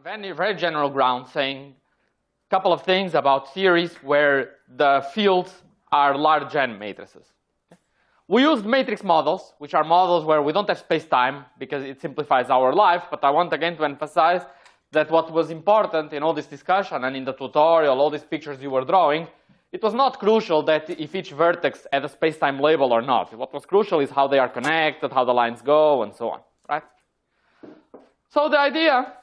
very, very general ground saying a couple of things about theories where the fields are large N matrices. We used matrix models, which are models where we don't have space-time because it simplifies our life, but I want again to emphasize that what was important in all this discussion and in the tutorial, all these pictures you were drawing, it was not crucial that if each vertex had a space-time label or not. What was crucial is how they are connected, how the lines go, and so on, right? So the idea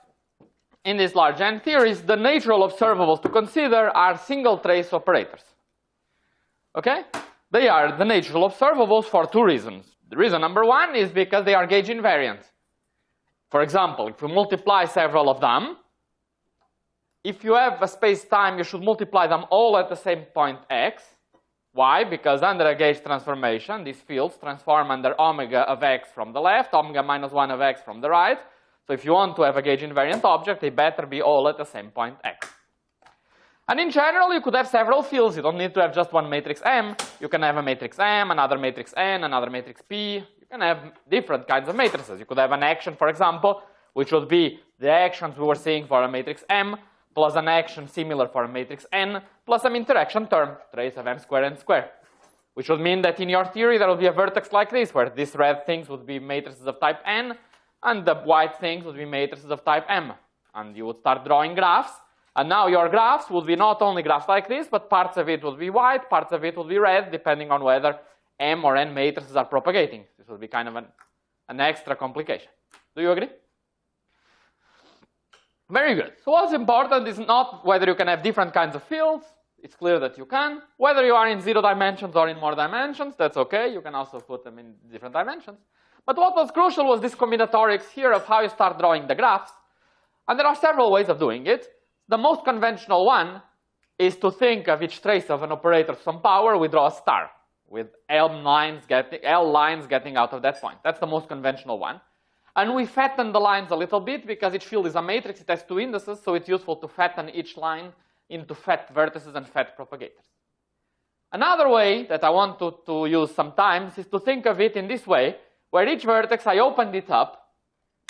in this large N theory is the natural observables to consider are single trace operators, okay? They are the natural observables for two reasons. The reason number one is because they are gauge invariant. For example, if you multiply several of them, if you have a space-time, you should multiply them all at the same point x. Why? Because under a gauge transformation, these fields transform under omega of x from the left, omega minus 1 of x from the right. So if you want to have a gauge invariant object, they better be all at the same point x. And in general, you could have several fields. You don't need to have just one matrix M. You can have a matrix M, another matrix N, another matrix P. You can have different kinds of matrices. You could have an action, for example, which would be the actions we were seeing for a matrix M, plus an action similar for a matrix N, plus some interaction term, trace of M squared N squared. Which would mean that in your theory, there would be a vertex like this, where these red things would be matrices of type N, and the white things would be matrices of type M. And you would start drawing graphs. And now your graphs would be not only graphs like this, but parts of it would be white, parts of it would be red, depending on whether M or N matrices are propagating. This would be kind of an extra complication. Do you agree? Very good. So what's important is not whether you can have different kinds of fields. It's clear that you can. Whether you are in 0 dimensions or in more dimensions, that's okay. You can also put them in different dimensions. But what was crucial was this combinatorics here of how you start drawing the graphs. And there are several ways of doing it. The most conventional one is to think of each trace of an operator of some power. We draw a star with L lines getting out of that point. That's the most conventional one. And we fatten the lines a little bit because each field is a matrix. It has two indices, so it's useful to fatten each line into fat vertices and fat propagators. Another way that I want to use sometimes is to think of it in this way, where each vertex, I opened it up,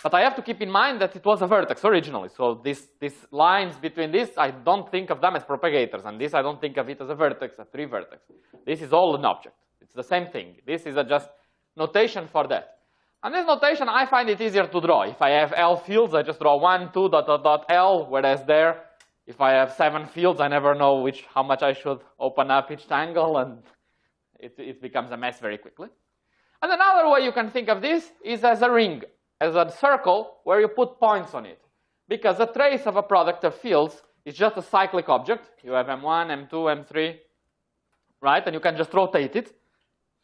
but I have to keep in mind that it was a vertex originally. So these lines between this, I don't think of them as propagators. And this, I don't think of it as a vertex, a three vertex. This is all an object. It's the same thing. This is just notation for that. And this notation, I find it easier to draw. If I have L fields, I just draw 1, 2, dot, dot, dot, L. Whereas there, if I have 7 fields, I never know how much I should open up each tangle. And it becomes a mess very quickly. And another way you can think of this is as a ring, as a circle where you put points on it. Because a trace of a product of fields is just a cyclic object. You have M1, M2, M3, right? And you can just rotate it.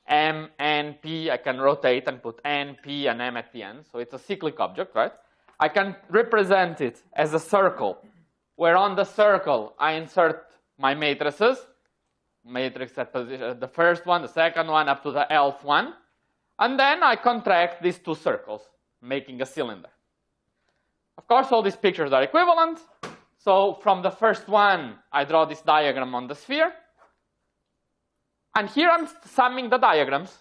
M, N, P, I can rotate and put N, P, and M at the end. So it's a cyclic object, right? I can represent it as a circle, where on the circle I insert my matrices. Matrix at position, the first one, the second one, up to the Lth one. And then I contract these two circles, making a cylinder. Of course, all these pictures are equivalent. So from the first one, I draw this diagram on the sphere. And here I'm summing the diagrams.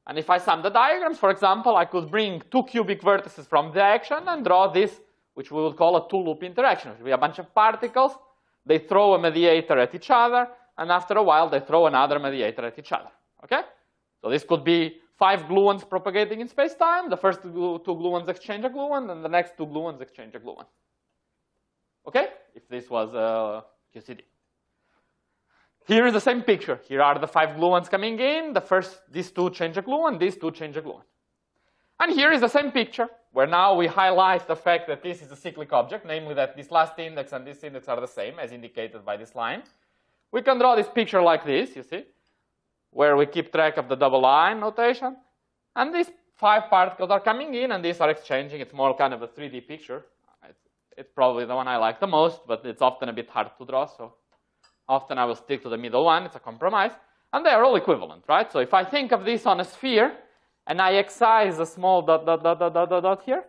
And if I sum the diagrams, for example, I could bring 2 cubic vertices from the action and draw this, which we would call a two-loop interaction. It would be a bunch of particles. They throw a mediator at each other. And after a while, they throw another mediator at each other. Okay? So this could be 5 gluons propagating in space-time. The first two gluons exchange a gluon, and the next 2 gluons exchange a gluon. Okay? If this was QCD. Here is the same picture. Here are the 5 gluons coming in. These 2 change a gluon, these 2 change a gluon. And here is the same picture, where now we highlight the fact that this is a cyclic object, namely that this last index and this index are the same, as indicated by this line. We can draw this picture like this, you see, where we keep track of the double line notation. And these 5 particles are coming in, and these are exchanging. It's more kind of a 3D picture. It's probably the one I like the most, but it's often a bit hard to draw, so often I will stick to the middle one. It's a compromise. And they are all equivalent, right? So if I think of this on a sphere, and I excise a small dot, dot, dot, dot, dot, dot, dot here,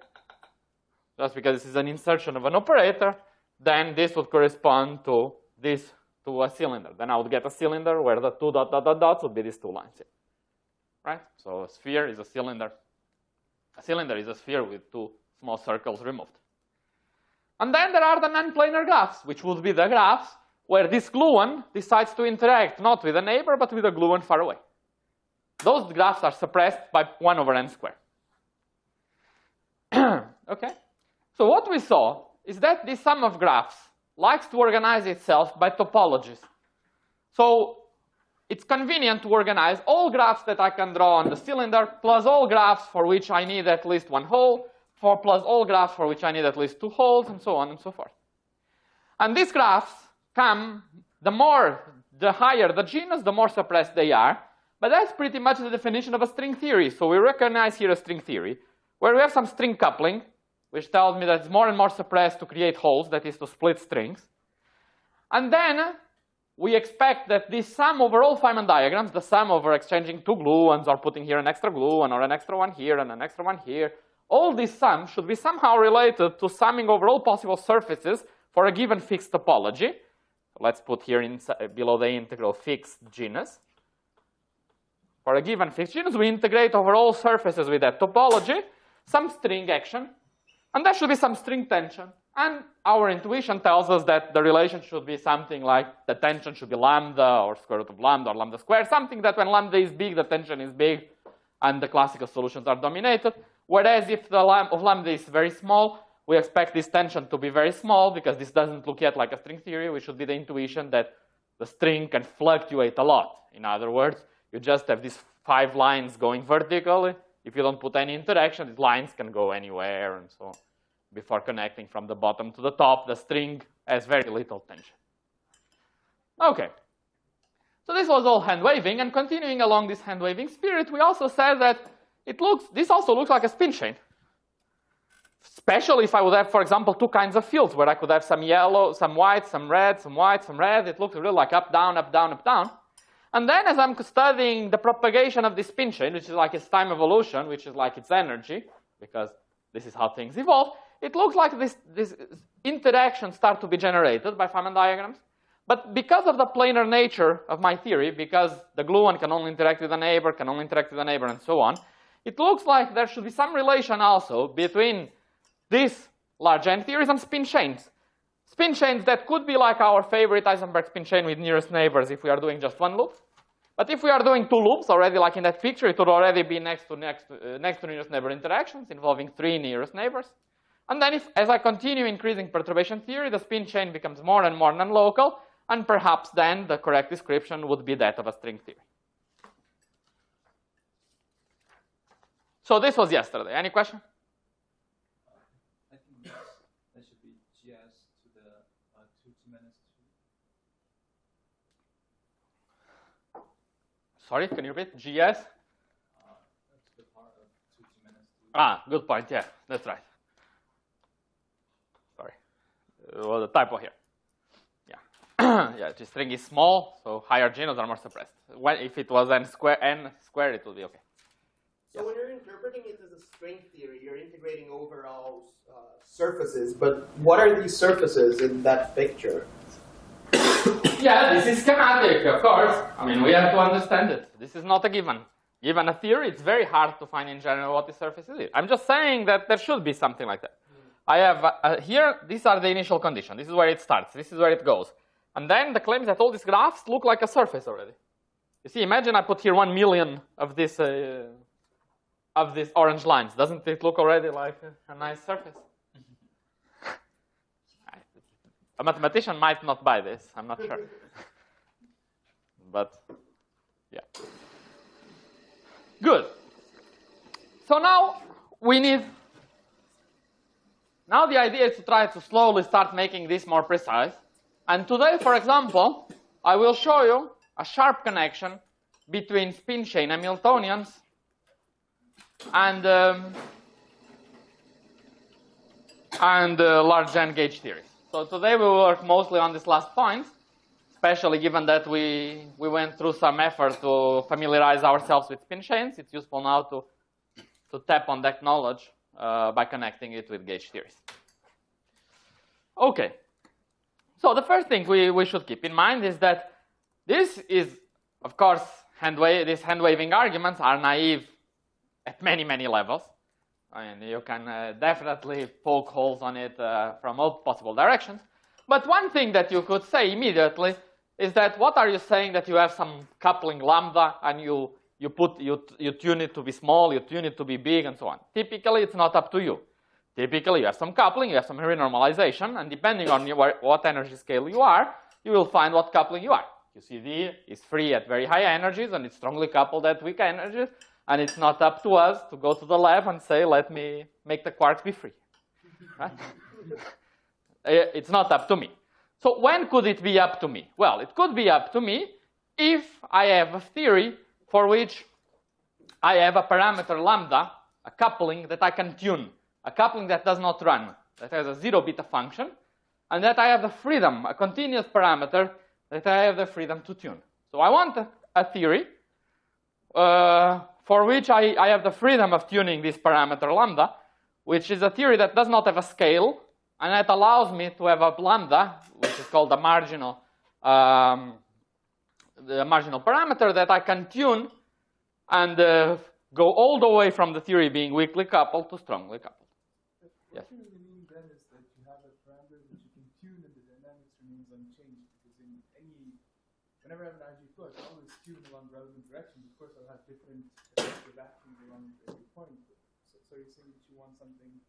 just because this is an insertion of an operator, then this would correspond to this, to a cylinder. Then I would get a cylinder where the 2 dot, dot, dot, dots would be these 2 lines here, right? So a sphere is a cylinder. A cylinder is a sphere with 2 small circles removed. And then there are the non-planar graphs, which would be the graphs where this gluon decides to interact not with a neighbor, but with a gluon far away. Those graphs are suppressed by 1 over n squared. Okay? So what we saw is that this sum of graphs likes to organize itself by topologies. So it's convenient to organize all graphs that I can draw on the cylinder, plus all graphs for which I need at least 1 hole, plus all graphs for which I need at least 2 holes, and so on and so forth. And these graphs come, the higher the genus, the more suppressed they are. But that's pretty much the definition of a string theory. So we recognize here a string theory, where we have some string coupling, which tells me that it's more and more suppressed to create holes, that is to split strings. And then we expect that this sum over all Feynman diagrams, the sum over exchanging 2 gluons or putting here an extra gluon or an extra one here and an extra one here, all these sums should be somehow related to summing over all possible surfaces for a given fixed topology. Let's put here below the integral fixed genus. For a given fixed genus, we integrate over all surfaces with that topology, some string action, and there should be some string tension. And our intuition tells us that the relation should be something like the tension should be lambda or square root of lambda or lambda squared, something that when lambda is big, the tension is big, and the classical solutions are dominated. Whereas if the of lambda is very small, we expect this tension to be very small, because this doesn't look yet like a string theory. We should be the intuition that the string can fluctuate a lot. In other words, you just have these 5 lines going vertically. If you don't put any interaction, these lines can go anywhere and so on. Before connecting from the bottom to the top, the string has very little tension. Okay. So this was all hand waving, and continuing along this hand waving spirit, we also said that this also looks like a spin chain. Especially if I would have, for example, 2 kinds of fields, where I could have some yellow, some white, some red, some white, some red. It looks really like up, down, up, down, up, down. And then as I'm studying the propagation of this spin chain, which is like its time evolution, which is like its energy, because this is how things evolve, it looks like this interactions start to be generated by Feynman diagrams. But because of the planar nature of my theory, because the gluon can only interact with a neighbor, and so on, it looks like there should be some relation also between these large N theories and spin chains. Spin chains that could be like our favorite Heisenberg spin chain with nearest neighbors if we are doing just 1 loop. But if we are doing 2 loops already, like in that picture, it would already be next to nearest neighbor interactions involving 3 nearest neighbors. And then as I continue increasing perturbation theory, the spin chain becomes more and more non-local, and perhaps then the correct description would be that of a string theory. So this was yesterday. Any question? I think that should be GS to the 2t minus 2. Sorry, can you repeat? GS? That's the part of 2t minus 2. Ah, good point. Yeah, that's right. Sorry. Well, the typo here. Yeah. Yeah, the string is small, so higher genus are more suppressed. If it was n squared, it would be okay. So when you're interpreting it as a string theory, you're integrating over all surfaces, but what are these surfaces in that picture? Yeah, this is schematic, of course. I mean, we have to understand it. This is not a given. Given a theory, it's very hard to find in general what the surface is. I'm just saying that there should be something like that. I have here, these are the initial conditions. This is where it starts. This is where it goes. And then the claim is that all these graphs look like a surface already. You see, imagine I put here 1 million of these orange lines. Doesn't it look already like a nice surface? A mathematician might not buy this. I'm not sure. But, yeah. Good. So now we need... Now the idea is to try to slowly start making this more precise. And today, for example, I will show you a sharp connection between spin chain Hamiltonians and large N gauge theories. So today we will work mostly on this last point, especially given that we went through some effort to familiarize ourselves with spin chains. It's useful now to tap on that knowledge by connecting it with gauge theories. Okay. So the first thing we should keep in mind is that this is, of course, these hand-waving arguments are naive at many, many levels. I mean, you can definitely poke holes on it from all possible directions. But one thing that you could say immediately is that what are you saying that you have some coupling lambda and you tune it to be small, you tune it to be big, and so on. Typically, it's not up to you. Typically, you have some coupling, you have some renormalization, and depending on what energy scale you are, you will find what coupling you are. QCD is free at very high energies, and it's strongly coupled at weak energies, and it's not up to us to go to the lab and say, let me make the quarks be free. Right? It's not up to me. So when could it be up to me? Well, it could be up to me if I have a theory for which I have a parameter lambda, a coupling that I can tune, a coupling that does not run, that has a 0 beta function, and that I have the freedom, a continuous parameter that I have the freedom to tune. So I want a theory for which I have the freedom of tuning this parameter lambda, which is a theory that does not have a scale, and that allows me to have a lambda, which is called the marginal parameter that I can tune and go all the way from the theory being weakly coupled to strongly coupled. Yes? What you really mean then is that you have a parameter that you can tune and the dynamics remains unchanged, because whenever I have an IG flux, I always tune along relevant directions. Of course, I'll have different effective actions along every point. So you're saying that you want something.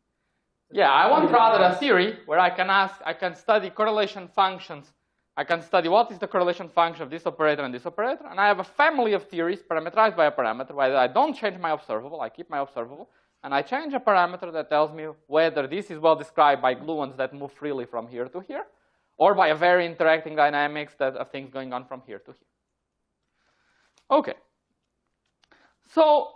Yeah, I want rather a theory where I can study correlation functions. I can study what is the correlation function of this operator and this operator, and I have a family of theories parameterized by a parameter where I don't change my observable, I keep my observable, and I change a parameter that tells me whether this is well described by gluons that move freely from here to here, or by a very interacting dynamics of things going on from here to here. Okay. So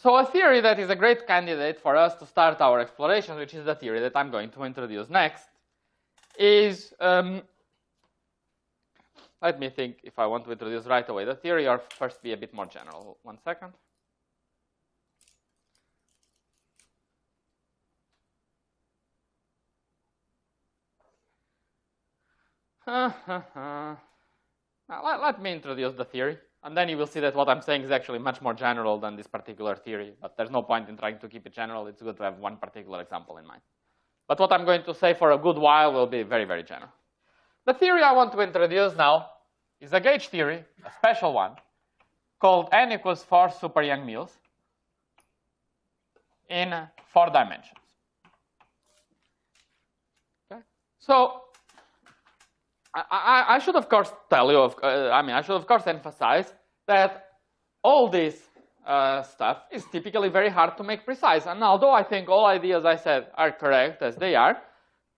a theory that is a great candidate for us to start our exploration, which is the theory that I'm going to introduce next, is, let me think if I want to introduce right away the theory or first be a bit more general. 1 second. Now, let me introduce the theory, and then you will see that what I'm saying is actually much more general than this particular theory, but there's no point in trying to keep it general. It's good to have one particular example in mind. But what I'm going to say for a good while will be very, very general. The theory I want to introduce now is a gauge theory, a special one, called n equals 4 super Yang-Mills in 4 dimensions. Okay? So I should, of course, tell you, I should, of course, emphasize that all this stuff is typically very hard to make precise. And although I think all ideas I said are correct as they are,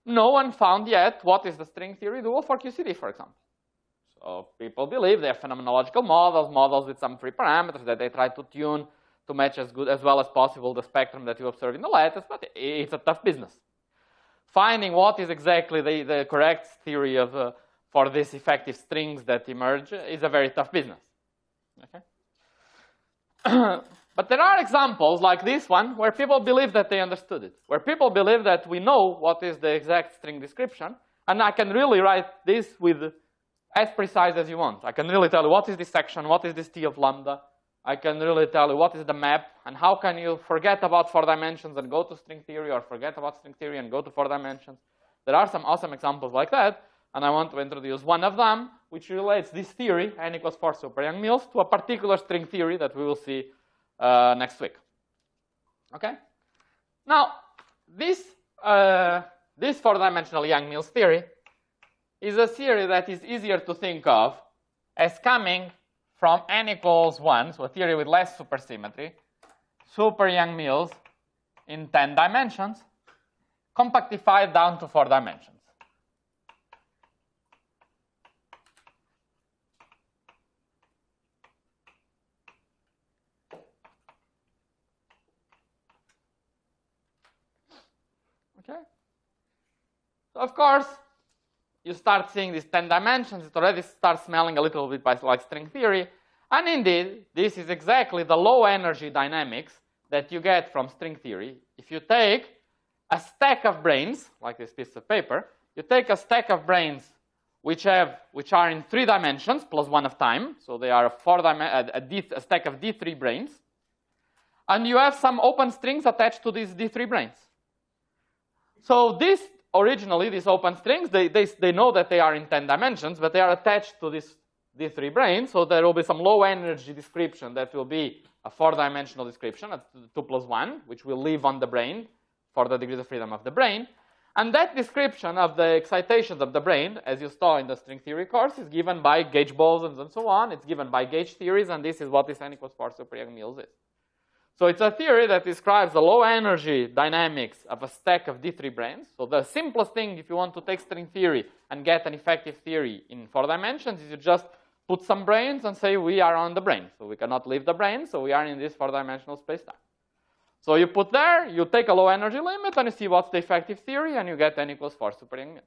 no one found yet what is the string theory dual for QCD, for example. So people believe they have phenomenological models with some free parameters that they try to tune to match as well as possible the spectrum that you observe in the lattice, but it's a tough business. Finding what is exactly the correct theory of for these effective strings that emerge is a very tough business. Okay? But there are examples like this one where people believe that they understood it, where people believe that we know what is the exact string description, and I can really write this with as precise as you want. I can really tell you what is this section, what is this T of lambda. I can really tell you what is the map, and how can you forget about 4 dimensions and go to string theory, or forget about string theory and go to 4 dimensions. There are some awesome examples like that, and I want to introduce one of them, which relates this theory, n equals 4 super Yang-Mills, to a particular string theory that we will see next week. Okay? Now, this 4-dimensional Yang-Mills theory is a theory that is easier to think of as coming from n equals 1, so a theory with less supersymmetry, super Yang-Mills in 10 dimensions, compactified down to 4 dimensions. Okay? So of course, you start seeing these 10 dimensions, it already starts smelling a little bit like string theory. And indeed, this is exactly the low energy dynamics that you get from string theory. If you take a stack of branes, like this piece of paper, you take a stack of branes which are in 3 dimensions plus 1 of time, so they are a stack of D3 branes, And you have some open strings attached to these D3 branes. So this, originally, these open strings, they know that they are in 10 dimensions, but they are attached to this D3 brane, so there will be some low energy description that will be a 4-dimensional description, a 2 plus 1, which will live on the brane for the degrees of freedom of the brane. And that description of the excitations of the brane, as you saw in the string theory course, is given by gauge bosons and so on. It's given by gauge theories, and this is what this n equals 4 super Young-Mills is. So it's a theory that describes the low energy dynamics of a stack of D3 branes. So the simplest thing, if you want to take string theory and get an effective theory in 4 dimensions, is you just put some branes and say we are on the brane. So we cannot leave the brane, so we are in this 4-dimensional space-time. So you put there, you take a low energy limit, and you see what's the effective theory, and you get n equals 4 super Young-Mills.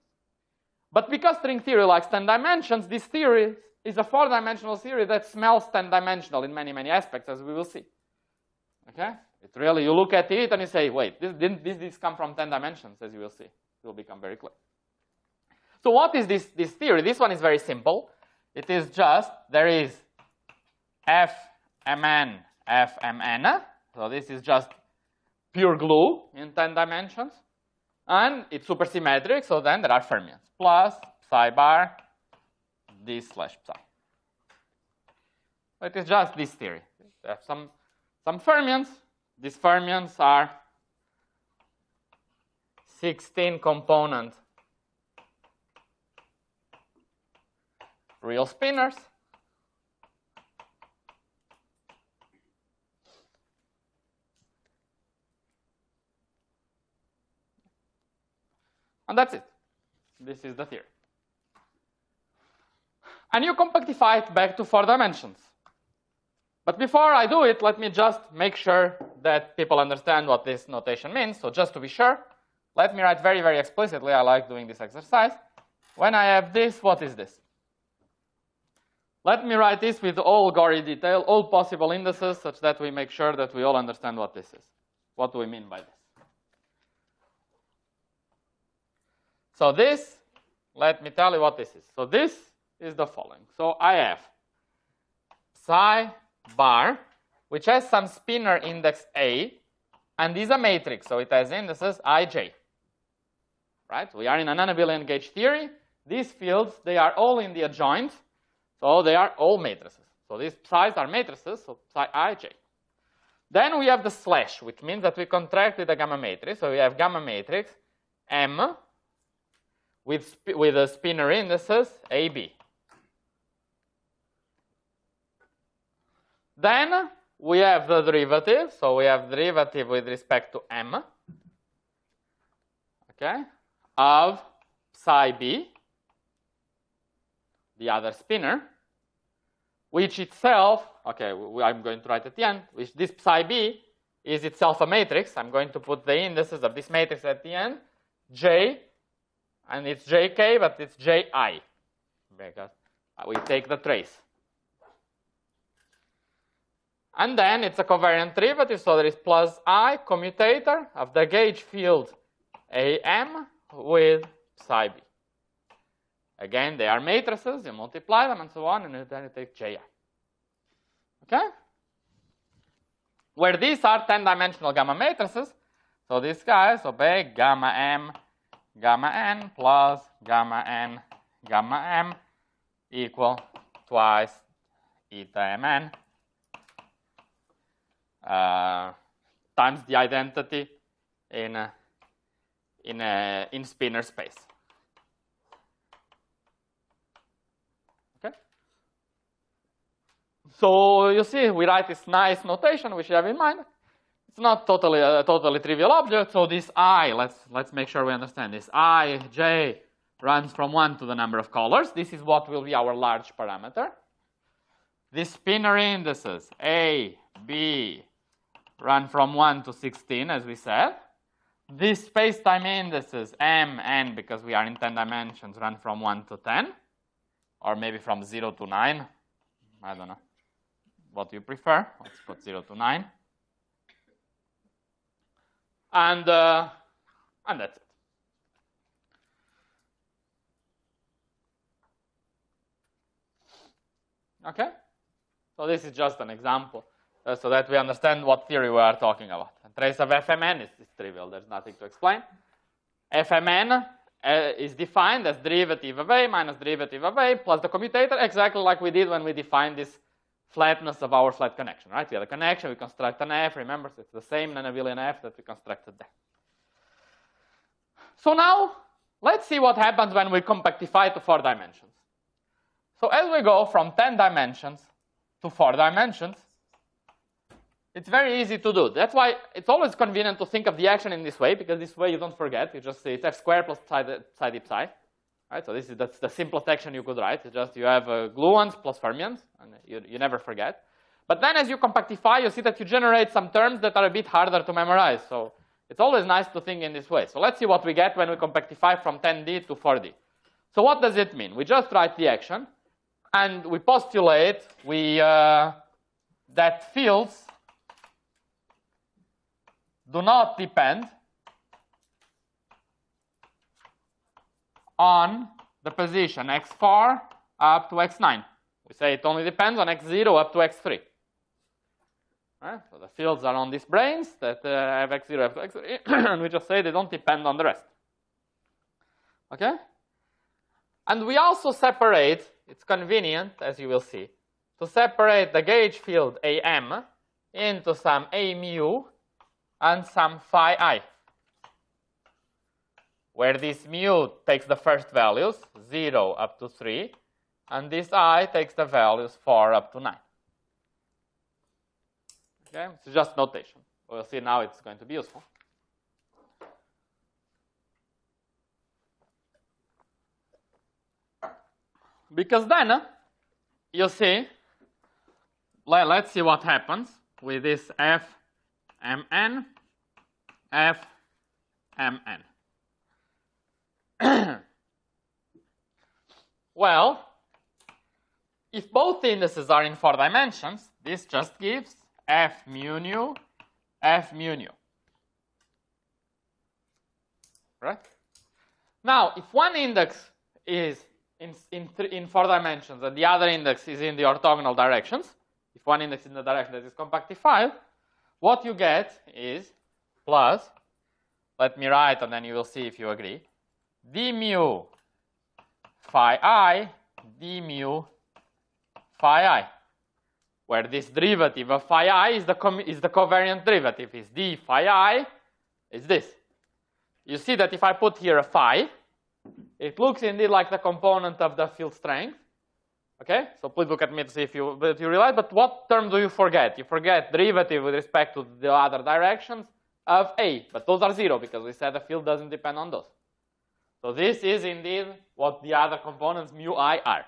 But because string theory likes 10 dimensions, this theory is a 4-dimensional theory that smells 10-dimensional in many, many aspects, as we will see. Okay? It really, you look at it and you say, wait, didn't this come from 10 dimensions, as you will see. It will become very clear. So what is this theory? This one is very simple. It is just, there is Fmn, Fmn. So this is just pure glue in 10 dimensions. And it's supersymmetric, so then there are fermions. Plus psi bar, this slash psi. It is just this theory. They have some fermions. These fermions are 16-component real spinors. And that's it. This is the theory. And you compactify it back to 4 dimensions. But before I do it, let me just make sure that people understand what this notation means. So just to be sure, let me write very, very explicitly. I like doing this exercise. When I have this, what is this? Let me write this with all gory detail, all possible indices, such that we make sure that we all understand what this is. What do we mean by this? So this, let me tell you what this is. So this is the following. So I have psi bar, which has some spinor index A, and is a matrix, so it has indices ij. Right? We are in an abelian gauge theory. These fields, they are all in the adjoint, so they are all matrices. So these psi's are matrices, so psi ij. Then we have the slash, which means that we contract with a gamma matrix. So we have gamma matrix M with the spinor indices AB. Then we have the derivative. So we have derivative with respect to M, okay, of psi B, the other spinor, which itself, okay, I'm going to write at the end, which this psi B is itself a matrix. I'm going to put the indices of this matrix at the end, J, and it's JK, but it's JI, because we take the trace. And then it's a covariant derivative, so there is plus I commutator of the gauge field AM with psi B. Again, they are matrices, you multiply them and so on, and then you take JI. Okay? Where these are 10-dimensional gamma matrices, so these guys obey gamma M, gamma N plus gamma N, gamma M equal twice eta Mn times the identity in spinor space. Okay. So you see, we write this nice notation which you have in mind. It's not totally a totally trivial object. So this I, let's make sure we understand this. I, J runs from 1 to the number of colors. This is what will be our large parameter. These spinor indices A, B run from 1 to 16, as we said. These space-time indices M, N, because we are in 10 dimensions, run from 1 to 10, or maybe from 0 to 9. I don't know what you prefer. Let's put 0 to 9. And that's it. Okay? So this is just an example so that we understand what theory we are talking about. And trace of Fmn is trivial. There's nothing to explain. Fmn is defined as derivative of A minus derivative of A plus the commutator, exactly like we did when we defined this flatness of our flat connection, right? We had a connection, we construct an F. Remember, it's the same non-abelian F that we constructed there. So now, let's see what happens when we compactify to 4 dimensions. So as we go from 10 dimensions to 4 dimensions, it's very easy to do. That's why it's always convenient to think of the action in this way, because this way you don't forget. You just say it's f squared plus psi d psi. Right? So that's the simplest action you could write. It's just you have gluons plus fermions, and you never forget. But then as you compactify, you see that you generate some terms that are a bit harder to memorize. So it's always nice to think in this way. So let's see what we get when we compactify from 10D to 4D. So what does it mean? We just write the action, and we postulate that fields do not depend on the position x4 up to x9. We say it only depends on x0 up to x3. Right? So the fields are on these branes that have x0 up to x3, and we just say they don't depend on the rest. Okay? And we also separate, it's convenient, as you will see, to separate the gauge field AM into some A mu and some phi I, where this mu takes the first values, 0 up to 3, and this I takes the values 4 up to 9. Okay, it's just notation. We'll see now it's going to be useful. Because then, you see, let's see what happens with this Fmn, Fmn. Well, if both indices are in 4 dimensions, this just gives F mu nu, F mu nu. Right? Now, if one index is in 4 dimensions and the other index is in the orthogonal directions, if one index is in the direction that is compactified, what you get is plus, let me write and then you will see if you agree, d mu phi I, d mu phi I, where this derivative of phi I is the covariant derivative, is d phi I, is this. You see that if I put here a phi, it looks indeed like the component of the field strength. Okay, so please look at me to see if you realize, but what term do you forget? You forget derivative with respect to the other directions of A, but those are 0 because we said the field doesn't depend on those. So this is indeed what the other components mu I are.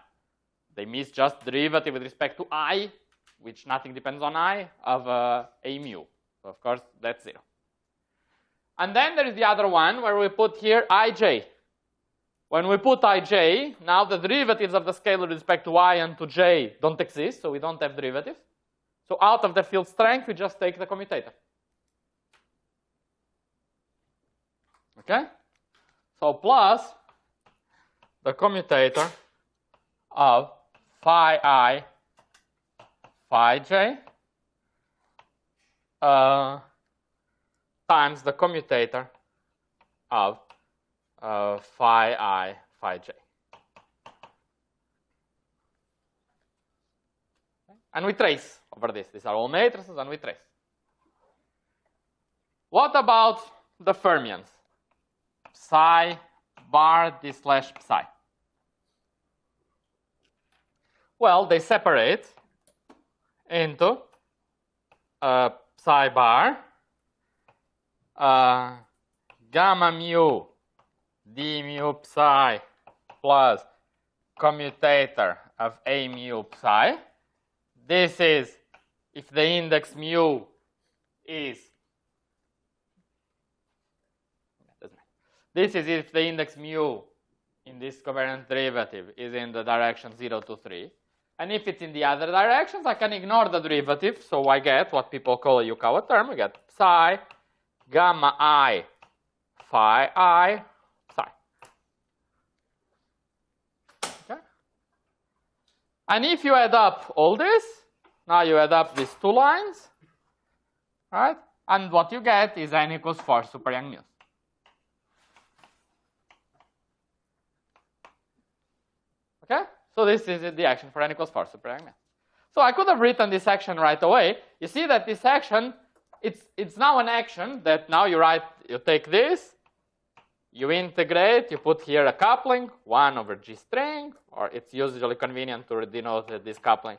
They miss just derivative with respect to I, which nothing depends on I, of A mu. So of course that's 0. And then there is the other one where we put here Ij. When we put Ij, now the derivatives of the scalar with respect to I and to j don't exist, so we don't have derivatives. So out of the field strength, we just take the commutator. Okay? So plus the commutator of phi I, phi j, times the commutator of phi I, phi j. And we trace over this. These are all matrices, and we trace. What about the fermions? Psi bar d slash psi. Well, they separate into psi bar, gamma mu d mu psi plus commutator of A mu psi. This is if the index mu is, this is if the index mu in this covariant derivative is in the direction 0 to 3. And if it's in the other directions, I can ignore the derivative, so I get what people call a Yukawa term. I get psi gamma I phi I psi. Okay? And if you add up all this, Now you add up these two lines, right? And what you get is n equals 4 super young mu's. Okay? So this is the action for n equals 4 super young mu's. So I could have written this action right away. You see that this action, it's now an action that now you take this, you integrate, you put here a coupling, 1 over G string, or it's usually convenient to denote this coupling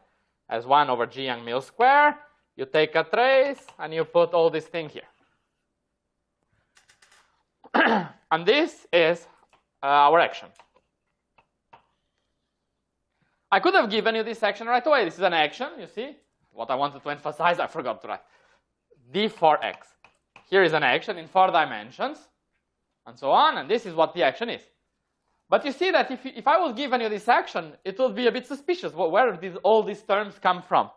as 1 over G young mu square. You take a trace, and you put all this thing here. And this is our action. I could have given you this action right away. This is an action, you see. What I wanted to emphasize, I forgot to write. D for x. Here is an action in 4 dimensions, and so on, and this is what the action is. But you see that if I was given you this action, it would be a bit suspicious. Where did all these terms come from?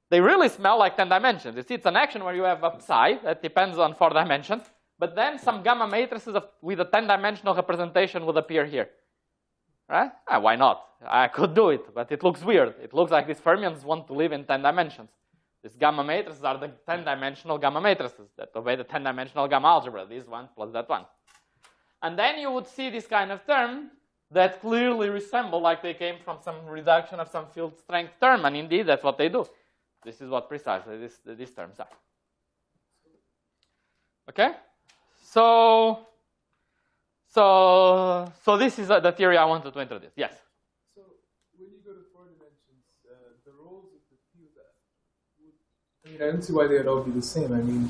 They really smell like 10 dimensions. You see, it's an action where you have a psi that depends on 4 dimensions, but then some gamma matrices with a 10-dimensional representation would appear here. Right? Why not? I could do it, but it looks weird. It looks like these fermions want to live in 10 dimensions. These gamma matrices are the 10-dimensional gamma matrices that obey the 10-dimensional gamma algebra, this one plus that one. And then you would see this kind of term that clearly resemble like they came from some reduction of some field strength term, and indeed that's what they do. This is what precisely these terms are. Okay? So this is the theory I wanted to introduce. Yes? So when you go to 4 dimensions, the roles of the field, I don't see why they'd all be the same. I mean,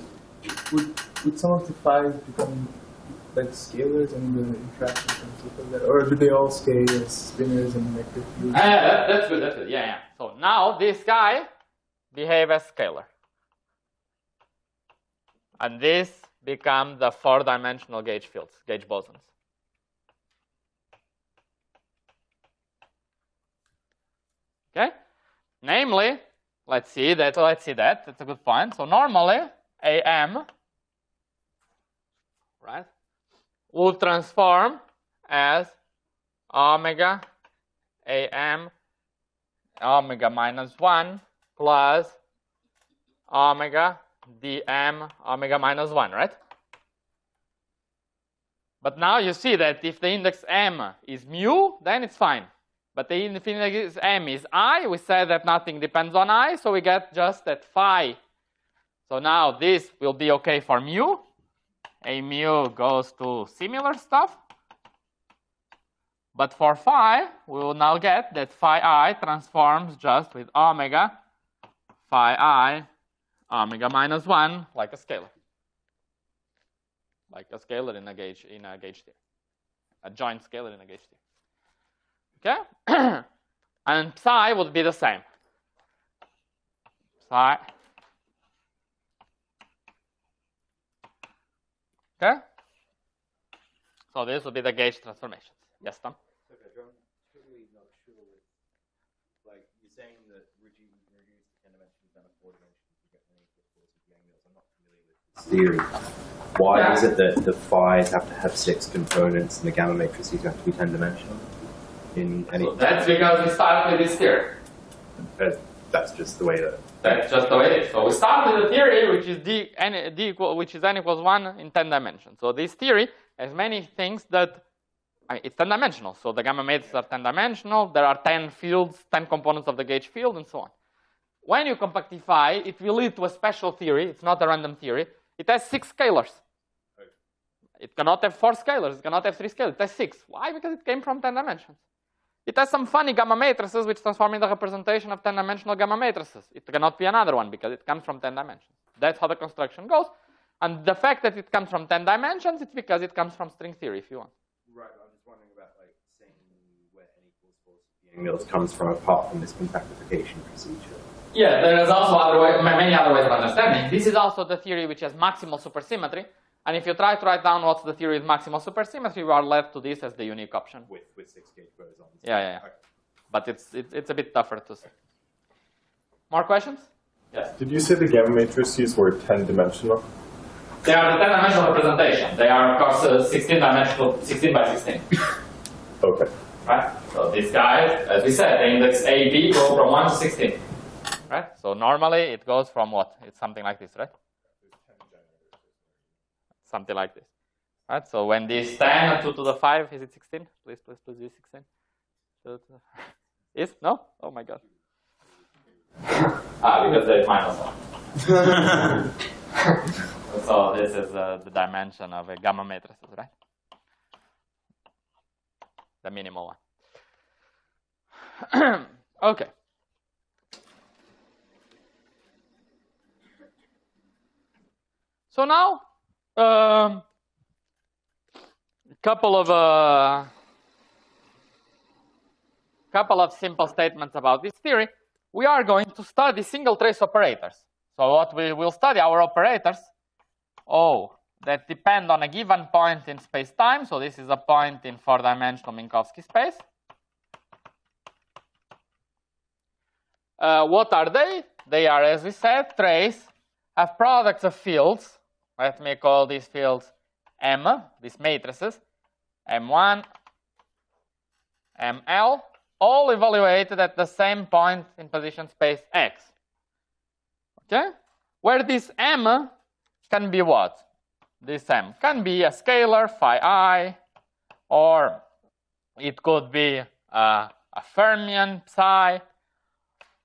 would some of the phi's become like scalars and the interactions and stuff like that? Or do they all stay as spinors and vector fields? That's good, that's good. Yeah. So now this guy behave as scalar. And this become the 4-dimensional gauge fields, gauge bosons. Okay? Namely, let's see that. That's a good point. So normally, AM, right, will transform as omega AM omega minus 1 plus omega dm omega minus 1, right? But now you see that if the index m is mu, then it's fine. But if the index m is I, we said that nothing depends on I, so we get just that phi. So now this will be okay for mu. A mu goes to similar stuff. But for phi, we will now get that phi I transforms just with omega phi I omega minus 1 like a scalar. Like a scalar in a gauge theory. A joint scalar in a gauge theory. Okay? And psi would be the same. Psi. Okay? So this would be the gauge transformations. Yes, Tom? Okay, John, I'm totally not sure with, like, you're saying that reduce the 10 dimensions down to 4 dimensions, you get an equal force of the angles. I'm not familiar with this theory. Why is it that the phi's have to have 6 components and the gamma matrices have to be 10 dimensional? In any That's because we start with this theory. That's just the way that. That's just the way it is. So we start with a theory which is which is n equals 1 in 10 dimensions. So this theory has many things that it's 10 dimensional. So the gamma matrices are 10 dimensional. There are 10 fields, 10 components of the gauge field, and so on. When you compactify, it will lead to a special theory. It's not a random theory. It has 6 scalars. It cannot have 4 scalars. It cannot have 3 scalars. It has 6. Why? Because it came from 10 dimensions. It has some funny gamma matrices which transform into representation of 10-dimensional gamma matrices. It cannot be another one because it comes from 10 dimensions. That's how the construction goes. And the fact that it comes from 10 dimensions, it's because it comes from string theory, if you want. Right, I'm just wondering about like saying where n equals force of the angles comes from apart from this compactification procedure. Yeah, there is also many other ways of understanding. This is also the theory which has maximal supersymmetry. And if you try to write down what's the theory with maximal supersymmetry, you are led to this as the unique option. With 6 gauge bosons. Yeah. Okay. But it's a bit tougher to say. More questions? Yes. Did you say the gamma matrices were 10-dimensional? They are the 10-dimensional representation. They are, of course, 16-dimensional, 16 by 16. Okay. Right? So these guys, as we said, the index A, B go from 1 to 16. right? So normally it goes from what? It's something like this, right? Something like this, right? So when this 10 2 to the 5, is it 16? Please, please, please, is 16? Is? No? Oh my god. Because there's minus 1. So this is the dimension of a gamma matrices, right? The minimal one. Okay. So now, couple of simple statements about this theory. We are going to study single trace operators. So what we will study our operators, that depend on a given point in space-time. So this is a point in 4-dimensional Minkowski space. What are they? They are, as we said, trace, have products of fields. Let me call these fields M, these matrices, M1, ML, all evaluated at the same point in position space X. Okay? Where this M can be what? This M can be a scalar, phi I, or it could be a fermion, psi,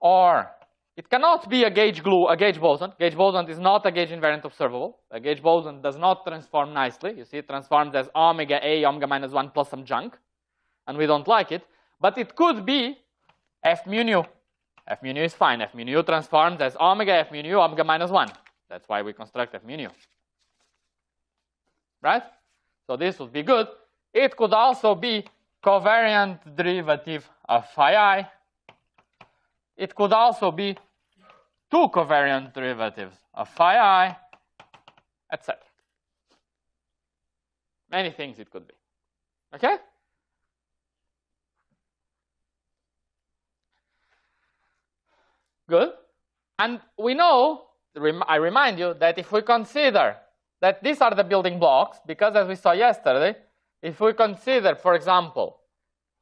or it cannot be a gauge boson. Gauge boson is not a gauge invariant observable. A gauge boson does not transform nicely. You see, it transforms as omega A, omega minus 1 plus some junk, and we don't like it. But it could be F mu nu. F mu nu is fine. F mu nu transforms as omega F mu nu, omega minus 1. That's why we construct F mu nu. Right? So this would be good. It could also be covariant derivative of phi I. It could also be two covariant derivatives of phi I, etc. Many things it could be. Okay? Good. And we know, I remind you, that if we consider that these are the building blocks, because as we saw yesterday, if we consider, for example,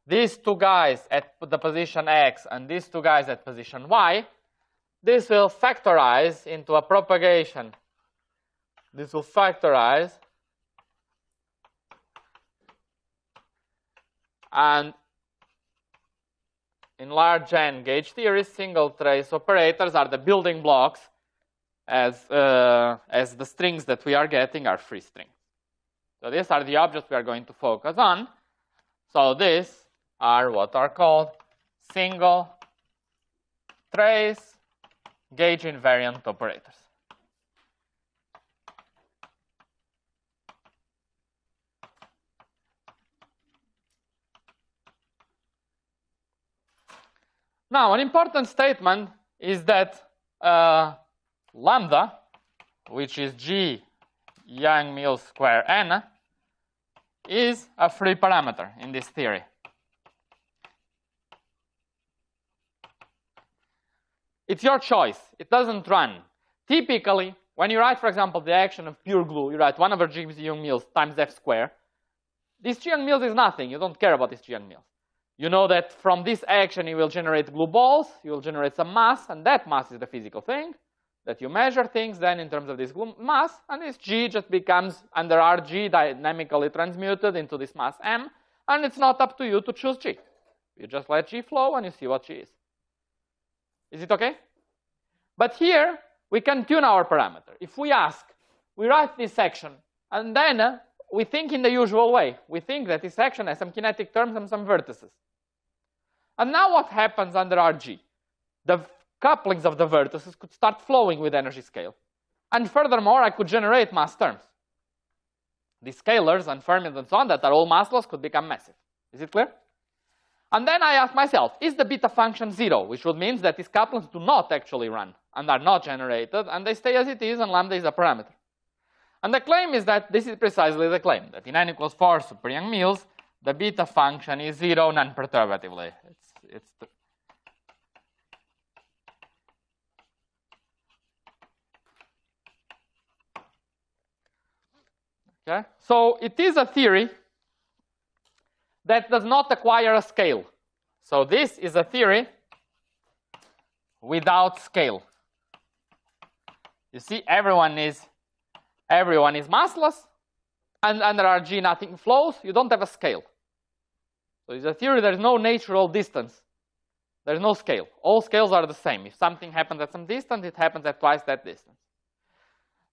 these two guys at the position X and these two guys at position Y, this will factorize into a propagation. This will factorize. And in large N gauge theory, single trace operators are the building blocks as the strings that we are getting are free strings. So these are the objects we are going to focus on. So these are what are called single trace gauge invariant operators. Now, an important statement is that lambda, which is G Yang-Mills square n, is a free parameter in this theory. It's your choice. It doesn't run. Typically, when you write, for example, the action of pure glue, you write 1 over G Young-Mills times F square. This G Young-Mills is nothing. You don't care about this G Young-Mills. You know that from this action, you will generate glue balls. You will generate some mass, and that mass is the physical thing that you measure things then in terms of this glue mass, and this G just becomes, under RG, dynamically transmuted into this mass M, and it's not up to you to choose G. You just let G flow, and you see what G is. Is it okay? But here, we can tune our parameter. If we ask, we write this section, and then we think in the usual way. We think that this section has some kinetic terms and some vertices. And now what happens under RG? The couplings of the vertices could start flowing with energy scale. And furthermore, I could generate mass terms. The scalars and fermions and so on that are all massless could become massive. Is it clear? And then I ask myself, is the beta function 0? Which would mean that these couplings do not actually run and are not generated, and they stay as it is, and lambda is a parameter. And the claim is that this is precisely the claim, that in n equals 4 super Young-Mills, the beta function is 0 non-perturbatively. Okay? So it is a theory that does not acquire a scale. So this is a theory without scale. You see, everyone is massless, and under RG nothing flows. You don't have a scale. So it's a theory there is no natural distance. There's no scale. All scales are the same. If something happens at some distance, it happens at twice that distance.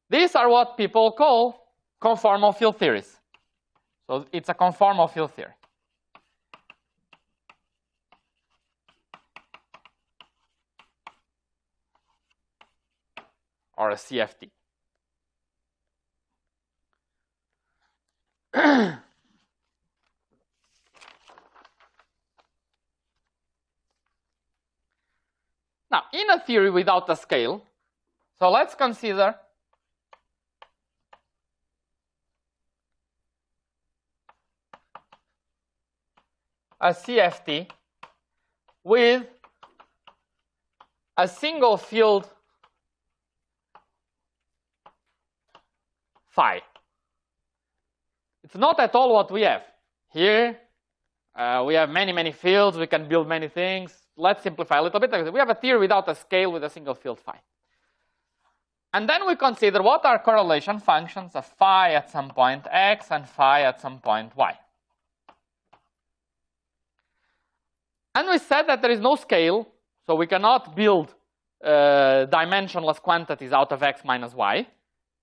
These are what people call conformal field theories. So it's a conformal field theory. Or a CFT. Now, in a theory without a scale, so let's consider a CFT with a single field phi. It's not at all what we have. Here, we have many fields. We can build many things. Let's simplify a little bit. We have a theory without a scale with a single field phi. And then we consider what are correlation functions of phi at some point x and phi at some point y. And we said that there is no scale, so we cannot build dimensionless quantities out of x minus y.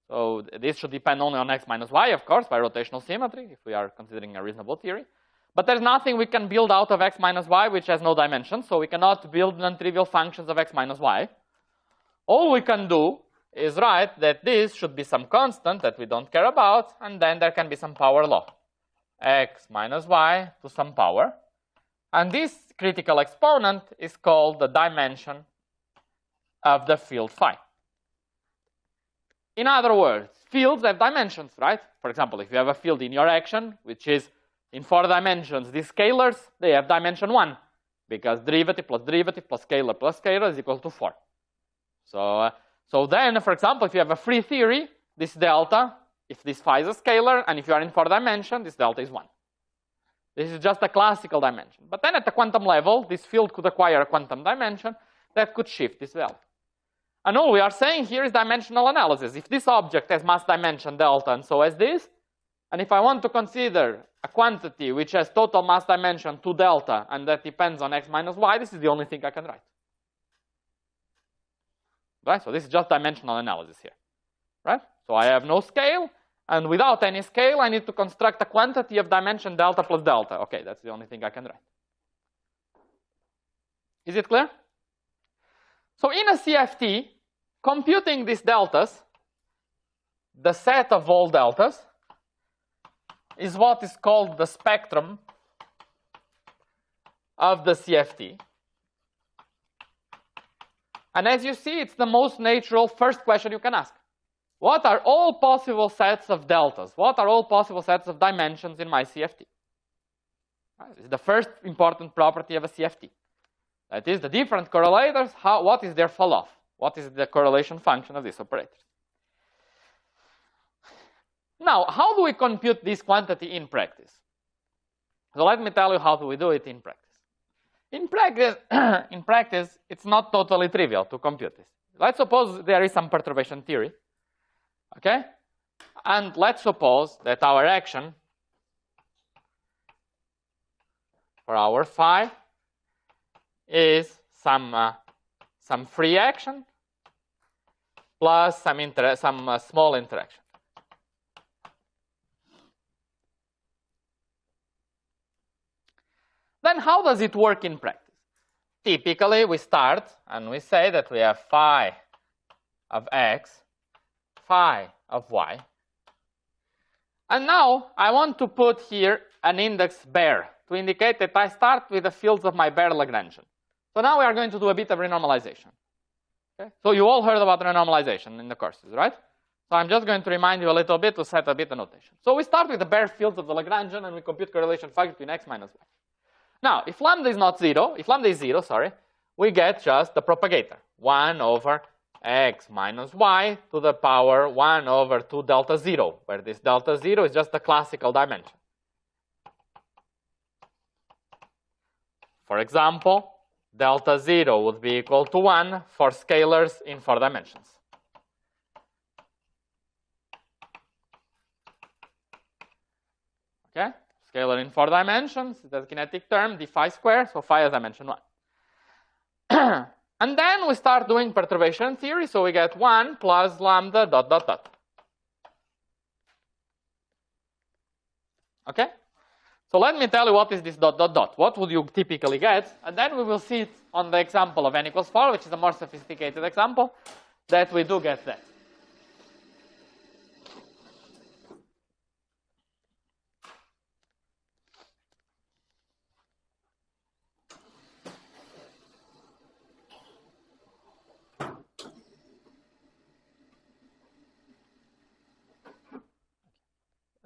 So this should depend only on x minus y, of course, by rotational symmetry, if we are considering a reasonable theory. But there's nothing we can build out of x minus y which has no dimension, so we cannot build non-trivial functions of x minus y. All we can do is write that this should be some constant that we don't care about, and then there can be some power law. X minus y to some power. And this critical exponent is called the dimension of the field phi. In other words, fields have dimensions, right? For example, if you have a field in your action, which is in 4 dimensions, these scalars, they have dimension 1, because derivative plus scalar is equal to 4. So then, for example, if you have a free theory, this delta, if this phi is a scalar, and if you are in 4 dimensions, this delta is 1. This is just a classical dimension. But then at the quantum level, this field could acquire a quantum dimension that could shift this value. And all we are saying here is dimensional analysis. If this object has mass dimension delta and so has this, and if I want to consider a quantity which has total mass dimension 2 delta and that depends on x minus y, this is the only thing I can write. Right? So this is just dimensional analysis here. Right? So I have no scale, and without any scale, I need to construct a quantity of dimension delta plus delta. Okay, that's the only thing I can write. Is it clear? So in a CFT, computing these deltas, the set of all deltas, is what is called the spectrum of the CFT. And as you see, it's the most natural first question you can ask. What are all possible sets of deltas? What are all possible sets of dimensions in my CFT? Right? This is the first important property of a CFT. That is, the different correlators, what is their fall-off? What is the correlation function of these operators? Now, how do we compute this quantity in practice? So let me tell you how do we do it in practice. In practice, it's not totally trivial to compute this. Let's suppose there is some perturbation theory. Okay? And let's suppose that our action for our phi is some free action plus some small interaction. Then how does it work in practice? Typically, we start and we say that we have phi of x, phi of y. And now I want to put here an index bare to indicate that I start with the fields of my bare Lagrangian. So now we are going to do a bit of renormalization. Okay? So you all heard about renormalization in the courses, right? So I'm just going to remind you a little bit to set a bit of notation. So we start with the bare fields of the Lagrangian and we compute correlation function between x minus y. Now, if lambda is not 0, if lambda is 0, sorry, we get just the propagator, 1 over x minus y to the power 1 over 2 delta 0, where this delta 0 is just the classical dimension. For example, delta 0 would be equal to 1 for scalars in 4 dimensions. Okay? Scalar in 4 dimensions, the kinetic term, d phi squared, so phi is dimension 1. And then we start doing perturbation theory, so we get 1 plus lambda dot dot dot. Okay? So let me tell you what is this dot dot dot. What would you typically get? And then we will see it on the example of n equals 4, which is a more sophisticated example, that we do get that.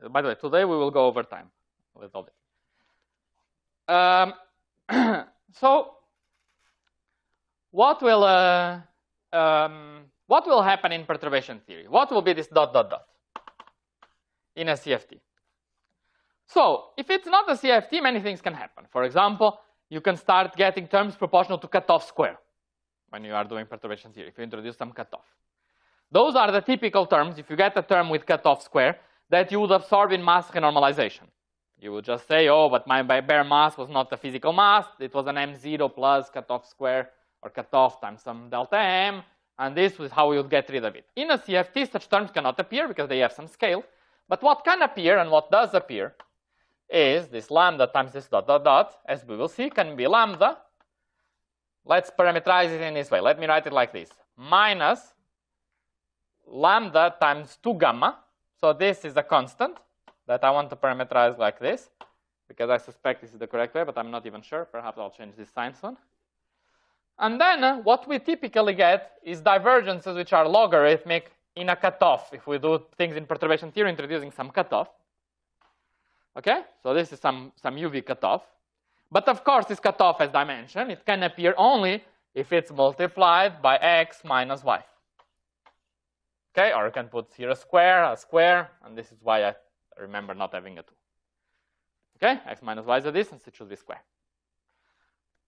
By the way, today we will go over time a little bit. So, what will happen in perturbation theory? What will be this dot dot dot in a CFT? So, if it's not a CFT, many things can happen. For example, you can start getting terms proportional to cutoff square when you are doing perturbation theory, if you introduce some cutoff. Those are the typical terms, if you get a term with cutoff square, that you would absorb in mass renormalization. You would just say, oh, but my bare mass was not a physical mass, it was an m0 plus cutoff square, or cutoff times some delta m, and this is how we would get rid of it. In a CFT, such terms cannot appear because they have some scale, but what can appear, and what does appear, is this lambda times this dot dot dot, as we will see, can be lambda. Let's parameterize it in this way. Let me write it like this. Minus lambda times 2 gamma. So this is a constant that I want to parameterize like this, because I suspect this is the correct way, but I'm not even sure. Perhaps I'll change this sign soon. And then what we typically get is divergences which are logarithmic in a cutoff. If we do things in perturbation theory, introducing some cutoff. Okay, so this is some UV cutoff. But of course, this cutoff has dimension. It can appear only if it's multiplied by x minus y. Okay, or you can put here a square, and this is why I remember not having a 2. Okay, x minus y is a distance, it should be square.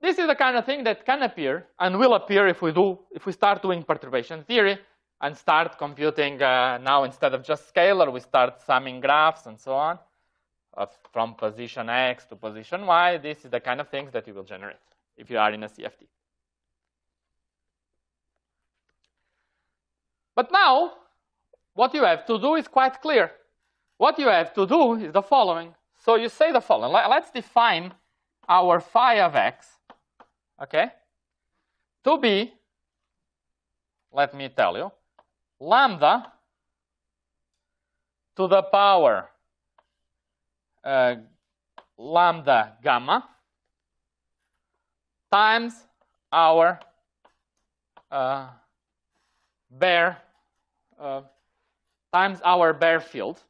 This is the kind of thing that can appear and will appear if we start doing perturbation theory and start computing now instead of just scalar, we start summing graphs and so on from position x to position y. This is the kind of things that you will generate if you are in a CFT. But now, what you have to do is quite clear. What you have to do is the following. So you say the following. Let's define our phi of x, okay, to be, let me tell you, lambda to the power lambda gamma times our bare field,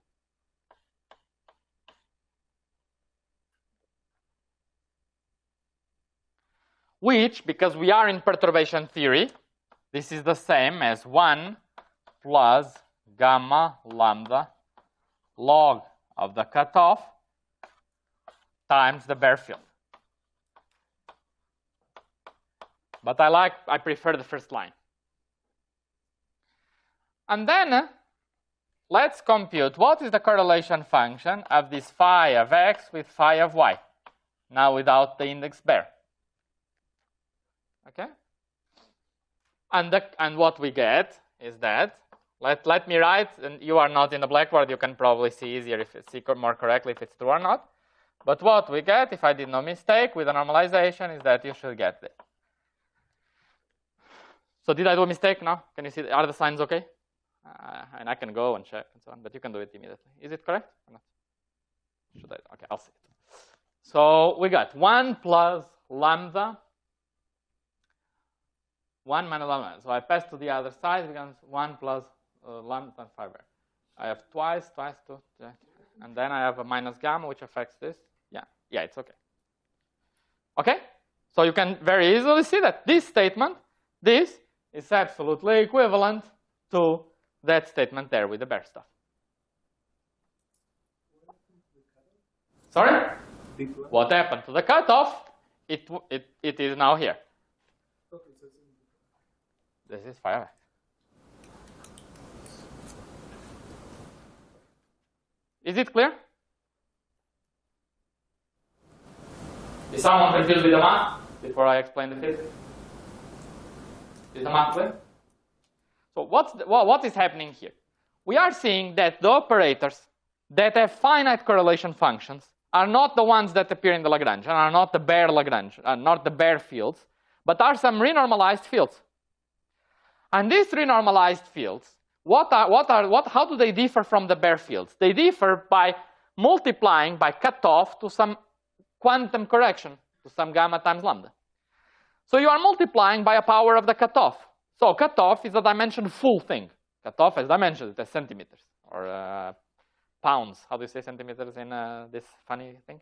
which, because we are in perturbation theory, this is the same as 1 plus gamma lambda log of the cutoff times the bare field. But I prefer the first line. And then let's compute what is the correlation function of this phi of x with phi of y, now without the index bare. Okay? And what we get is that, let me write, and you are not in the blackboard, you can probably see easier if it's more correctly if it's true or not. But what we get, if I did no mistake with the normalization, is that you should get this. So did I do a mistake now? Can you see, are the signs okay? And I can go and check and so on, but you can do it immediately. Is it correct or not? Should I? Okay, I'll see it. So we got 1 plus lambda, 1 minus lambda. So I pass to the other side, it becomes 1 plus lambda times phi bare. I have twice 2, and then I have a minus gamma, which affects this. Yeah, it's okay. Okay? So you can very easily see that this statement, this is absolutely equivalent to that statement there with the bare stuff. Sorry? What happened to the cutoff? It is now here. This is phi of x. Is it clear? Is someone confused with the math before I explain the physics? Is the math clear? So what is happening here? We are seeing that the operators that have finite correlation functions are not the ones that appear in the Lagrangian, are not the bare Lagrangian, are not the bare fields, but are some renormalized fields. And these renormalized fields, how do they differ from the bare fields? They differ by multiplying by cutoff to some quantum correction, to some gamma times lambda. So you are multiplying by a power of the cutoff. So cutoff is a dimension full thing. Cutoff has dimensions, it has centimeters, or pounds. How do you say centimeters in this funny thing?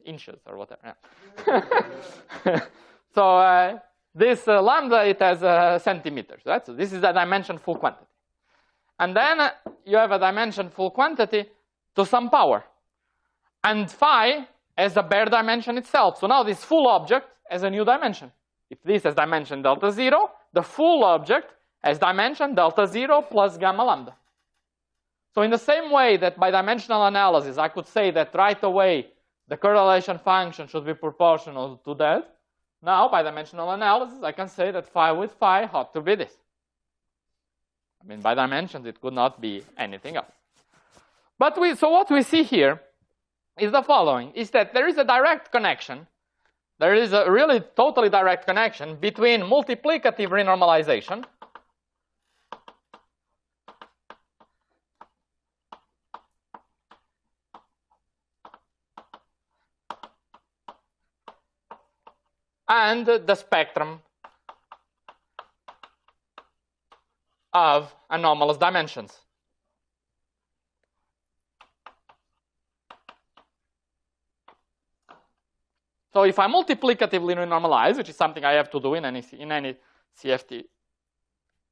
Inches or whatever. Yeah. So this lambda, it has centimeters, right? So this is a dimension full quantity. And then you have a dimension full quantity to some power. And phi has a bare dimension itself. So now this full object has a new dimension. If this has dimension delta 0, the full object has dimension delta 0 plus gamma lambda. So in the same way that by dimensional analysis, I could say that right away the correlation function should be proportional to that. Now, by dimensional analysis, I can say that phi with phi ought to be this. I mean, by dimensions, it could not be anything else. But so what we see here is the following, is that there is a direct connection. There is a really totally direct connection between multiplicative renormalization and the spectrum of anomalous dimensions. So if I multiplicatively renormalize, which is something I have to do in any CFT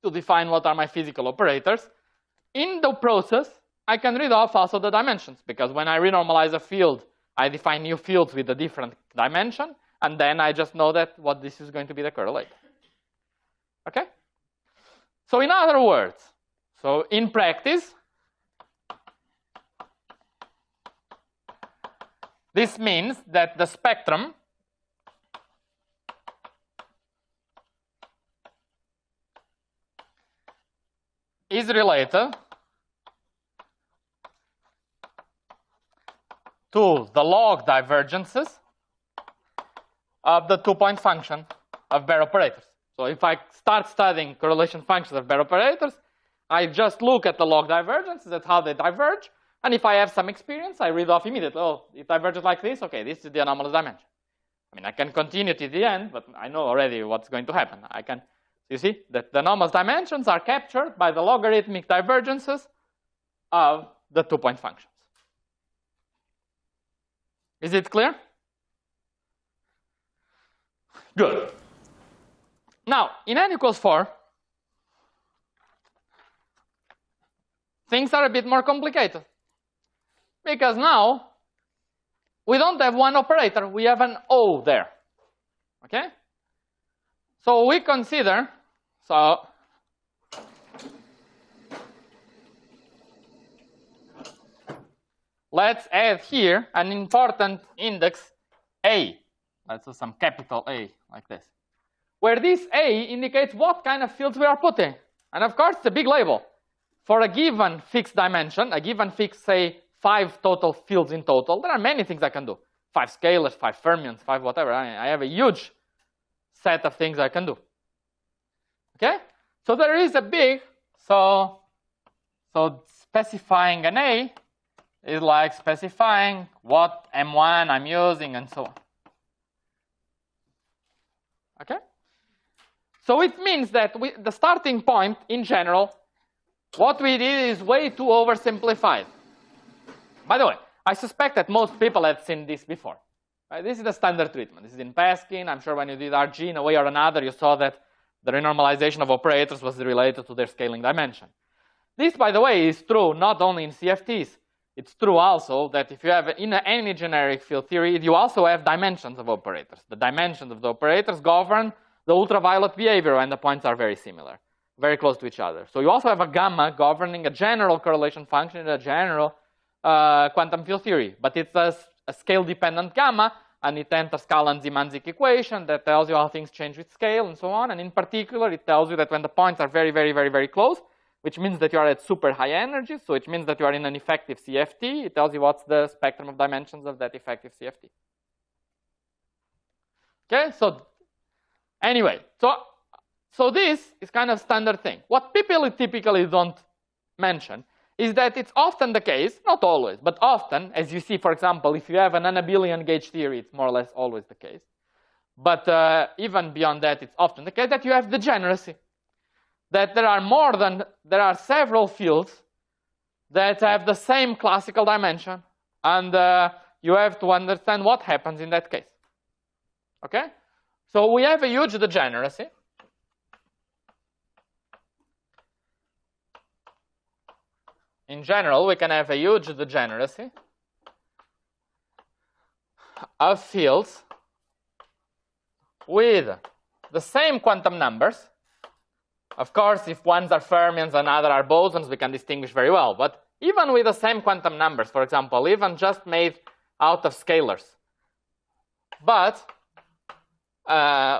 to define what are my physical operators, in the process, I can read off also the dimensions, because when I renormalize a field, I define new fields with a different dimension, and then I just know that what this is going to be the correlate. Okay? So in other words, so in practice, this means that the spectrum is related to the log divergences of the two-point function of bare operators. So if I start studying correlation functions of bare operators, I just look at the log divergences, at how they diverge, and if I have some experience, I read off immediately, oh, it diverges like this, okay, this is the anomalous dimension. I mean, I can continue to the end, but I know already what's going to happen. I can, you see, that the anomalous dimensions are captured by the logarithmic divergences of the two-point functions. Is it clear? Good. Now, in n equals 4, things are a bit more complicated. Because now, we don't have one operator, we have an O there. Okay? So we consider, so let's add here an important index A. Let's do some capital A, like this. Where this A indicates what kind of fields we are putting. And of course, it's a big label. For a given fixed dimension, a given fixed, say, 5 total fields in total, there are many things I can do. 5 scalars, 5 fermions, 5 whatever. I have a huge set of things I can do. Okay? So there is a big, so specifying an A is like specifying what M1 I'm using and so on. Okay? So it means that the starting point, in general, what we did is way too oversimplified. By the way, I suspect that most people have seen this before. Right? This is the standard treatment. This is in Paskin. I'm sure when you did RG, in a way or another, you saw that the renormalization of operators was related to their scaling dimension. This, by the way, is true not only in CFTs. It's true also that if you have in any generic field theory, you also have dimensions of operators. The dimensions of the operators govern the ultraviolet behavior when the points are very similar, very close to each other. So you also have a gamma governing a general correlation function in a general quantum field theory, but it's a scale-dependent gamma, and it enters Kalan-Zimanzik equation that tells you how things change with scale and so on. And in particular, it tells you that when the points are very, very, very, very close, which means that you are at super high energy, so it means that you are in an effective CFT. It tells you what's the spectrum of dimensions of that effective CFT. Okay, so anyway, so this is kind of standard thing. What people typically don't mention is that it's often the case, not always, but often, as you see, for example, if you have an unabelian gauge theory, it's more or less always the case. But even beyond that, it's often the case that you have degeneracy. That there are several fields that have the same classical dimension, and you have to understand what happens in that case. Okay? So we have a huge degeneracy. In general, we can have a huge degeneracy of fields with the same quantum numbers. Of course, if ones are fermions and others are bosons, we can distinguish very well. But even with the same quantum numbers, for example, even just made out of scalars, but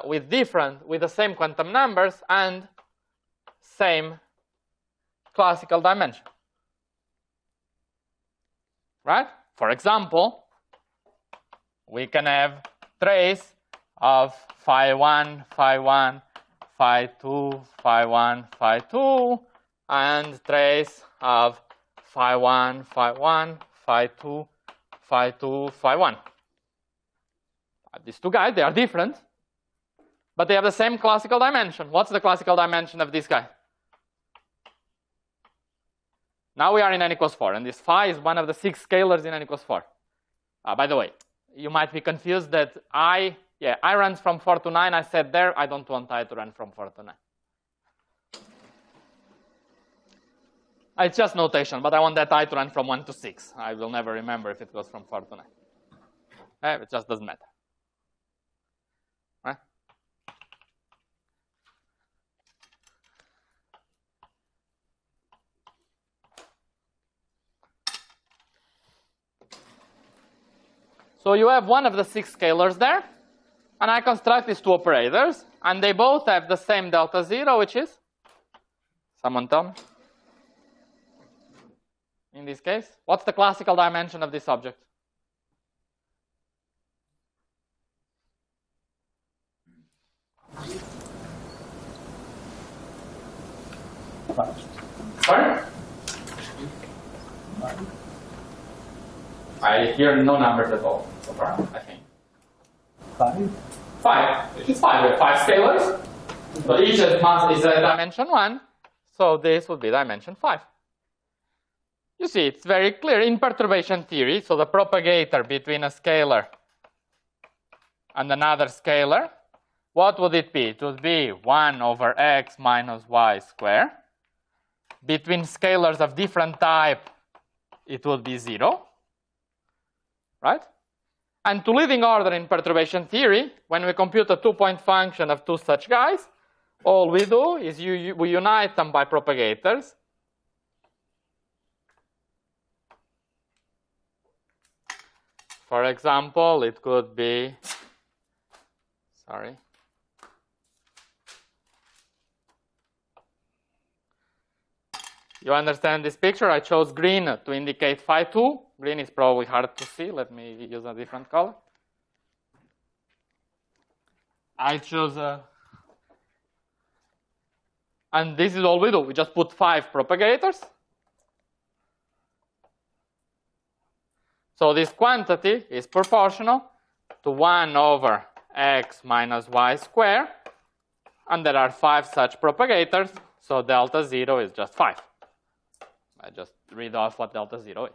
with the same quantum numbers and same classical dimension. Right? For example, we can have trace of phi 1, phi 1, phi 2, phi 1, phi 2, and trace of phi 1, phi 1, phi 2, phi 2, phi 1. These two guys, they are different, but they have the same classical dimension. What's the classical dimension of this guy? Now we are in n equals 4, and this phi is one of the 6 scalars in n equals 4. By the way, you might be confused that I runs from 4 to 9. I said there, I don't want I to run from 4 to 9. It's just notation, but I want that I to run from 1 to 6. I will never remember if it goes from 4 to 9. It just doesn't matter. Right? So you have one of the 6 scalars there, and I construct these two operators, and they both have the same delta 0, which is, someone tell me, in this case, what's the classical dimension of this object? Sorry? I hear no numbers at all so far, I think. 5? 5. It's 5. We have 5 scalars. So each is a dimension 1. So this would be dimension 5. You see, it's very clear in perturbation theory. So the propagator between a scalar and another scalar, what would it be? It would be 1 over x minus y squared. Between scalars of different type, it would be 0. Right? And to leading order in perturbation theory, when we compute a 2-point function of two such guys, all we do is we unite them by propagators. For example, it could be, sorry. You understand this picture? I chose green to indicate phi 2. Green is probably hard to see. Let me use a different color. I choose and this is all we do. We just put 5 propagators. So this quantity is proportional to 1 over x minus y squared. And there are 5 such propagators. So delta 0 is just 5. I just read off what delta 0 is.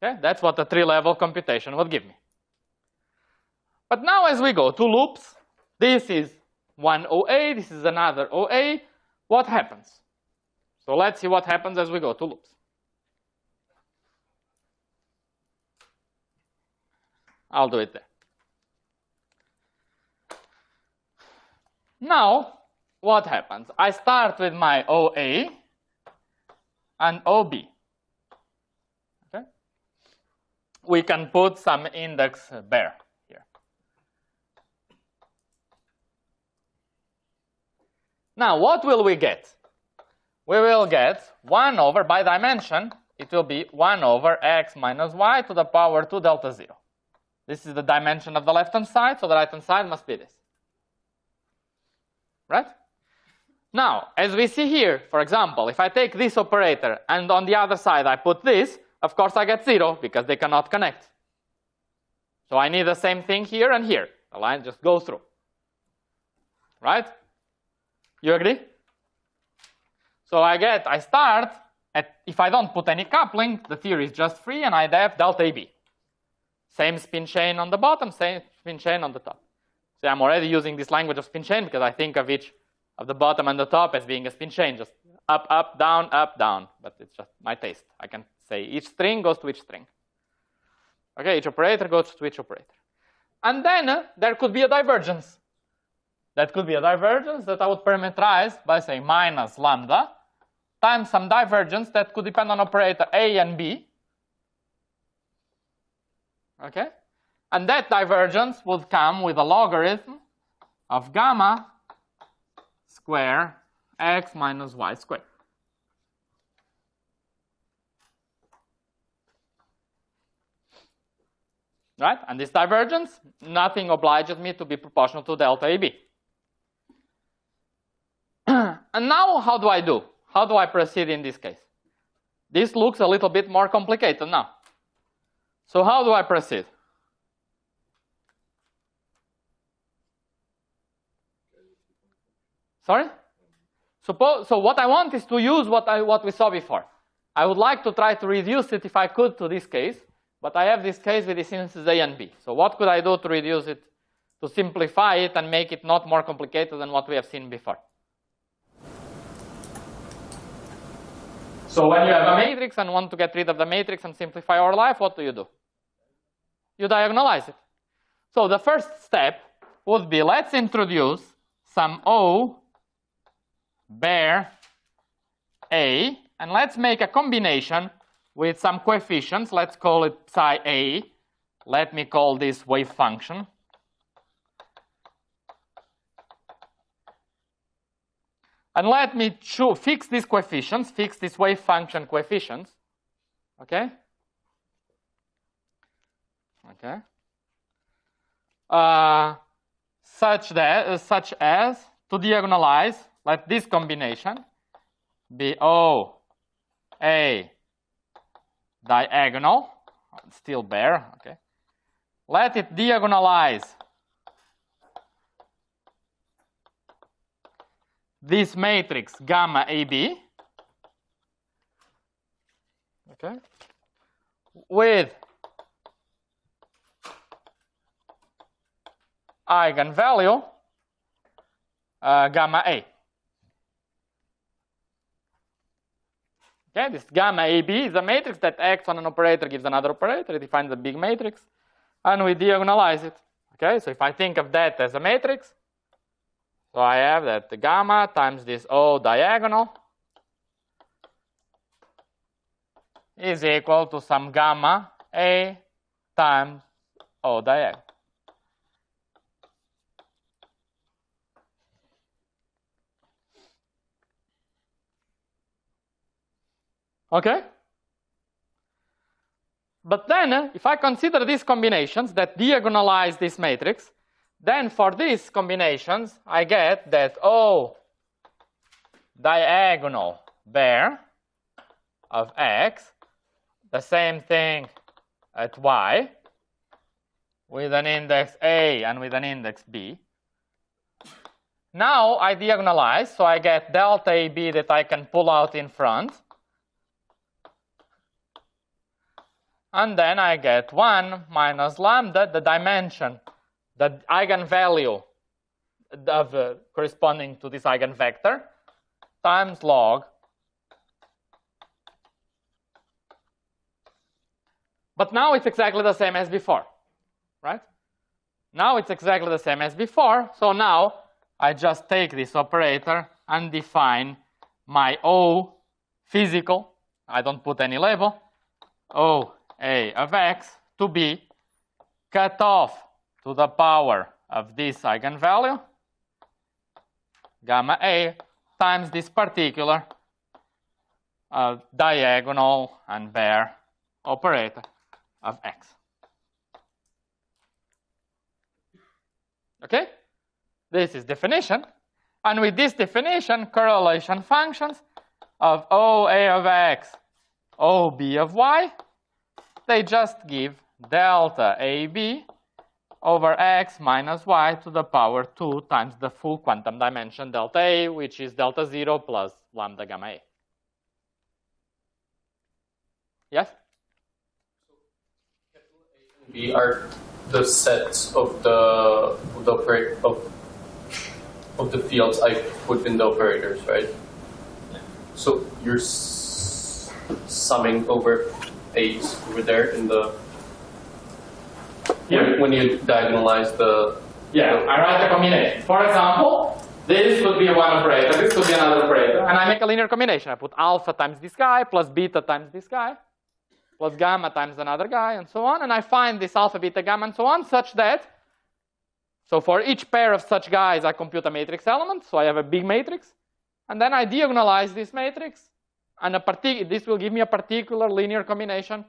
Okay, that's what a 3-level computation would give me. But now as we go to loops, this is one OA, this is another OA. What happens? So let's see what happens as we go to loops. I'll do it there. Now, what happens? I start with my OA and OB. Okay? We can put some index bare here. Now, what will we get? We will get 1 over, by dimension, it will be 1 over x minus y to the power 2 delta 0. This is the dimension of the left-hand side, so the right-hand side must be this. Right? Now, as we see here, for example, if I take this operator and on the other side I put this, of course I get 0 because they cannot connect. So I need the same thing here and here. The line just goes through. Right? You agree? So I start at, if I don't put any coupling, the theory is just free and I have delta AB. Same spin chain on the bottom, same spin chain on the top. So I'm already using this language of spin chain because I think of each of the bottom and the top as being a spin chain, just up, up, down, but it's just my taste. I can say each string goes to each string. Okay, each operator goes to each operator. And then there could be a divergence. That could be a divergence that I would parameterize by saying minus lambda times some divergence that could depend on operator A and B. Okay? And that divergence would come with a logarithm of gamma square x minus y squared. Right? And this divergence, nothing obliges me to be proportional to delta AB. And now, how do I do? How do I proceed in this case? This looks a little bit more complicated now. So how do I proceed? Sorry? So what I want is to use what we saw before. I would like to try to reduce it if I could to this case, but I have this case with the indices A and B. So what could I do to reduce it, to simplify it and make it not more complicated than what we have seen before? So when you have a matrix and want to get rid of the matrix and simplify our life, what do? You diagonalize it. So the first step would be, let's introduce some O bare A, and let's make a combination with some coefficients. Let's call it psi A. Let me call this wave function. And let me fix these coefficients, fix this wave function coefficients. Okay? Okay. Such as to diagonalize, let this combination be O A diagonal, still bare, okay. Let it diagonalize this matrix gamma AB, okay, with eigenvalue gamma A. Okay, this gamma AB is a matrix that acts on an operator, gives another operator. It defines a big matrix, and we diagonalize it. Okay, so if I think of that as a matrix, so I have that the gamma times this O diagonal is equal to some gamma A times O diagonal. Okay? But then, if I consider these combinations that diagonalize this matrix, then for these combinations, I get that O diagonal bare of X, the same thing at Y, with an index A and with an index B. Now I diagonalize, so I get delta AB that I can pull out in front. And then I get 1 minus lambda, the dimension, the eigenvalue of corresponding to this eigenvector, times log. But now it's exactly the same as before, right? Now it's exactly the same as before. So now I just take this operator and define my O physical, I don't put any label, OA of x to be cut off to the power of this eigenvalue, gamma A, times this particular diagonal and bare operator of x. Okay? This is definition. And with this definition, correlation functions of OA of x, OB of y, they just give delta AB over x minus y to the power 2 times the full quantum dimension delta A, which is delta 0 plus lambda gamma A. Yes? B are the sets of the fields I put in the operators, right? So you're summing over A's over there in the when you diagonalize the I write a combination. For example, this would be one operator, this could be another operator, and I make a linear combination. I put alpha times this guy plus beta times this guy plus gamma times another guy, and so on. And I find this alpha, beta, gamma, and so on, such that, so for each pair of such guys, I compute a matrix element. So I have a big matrix. And then I diagonalize this matrix. And this will give me a particular linear combination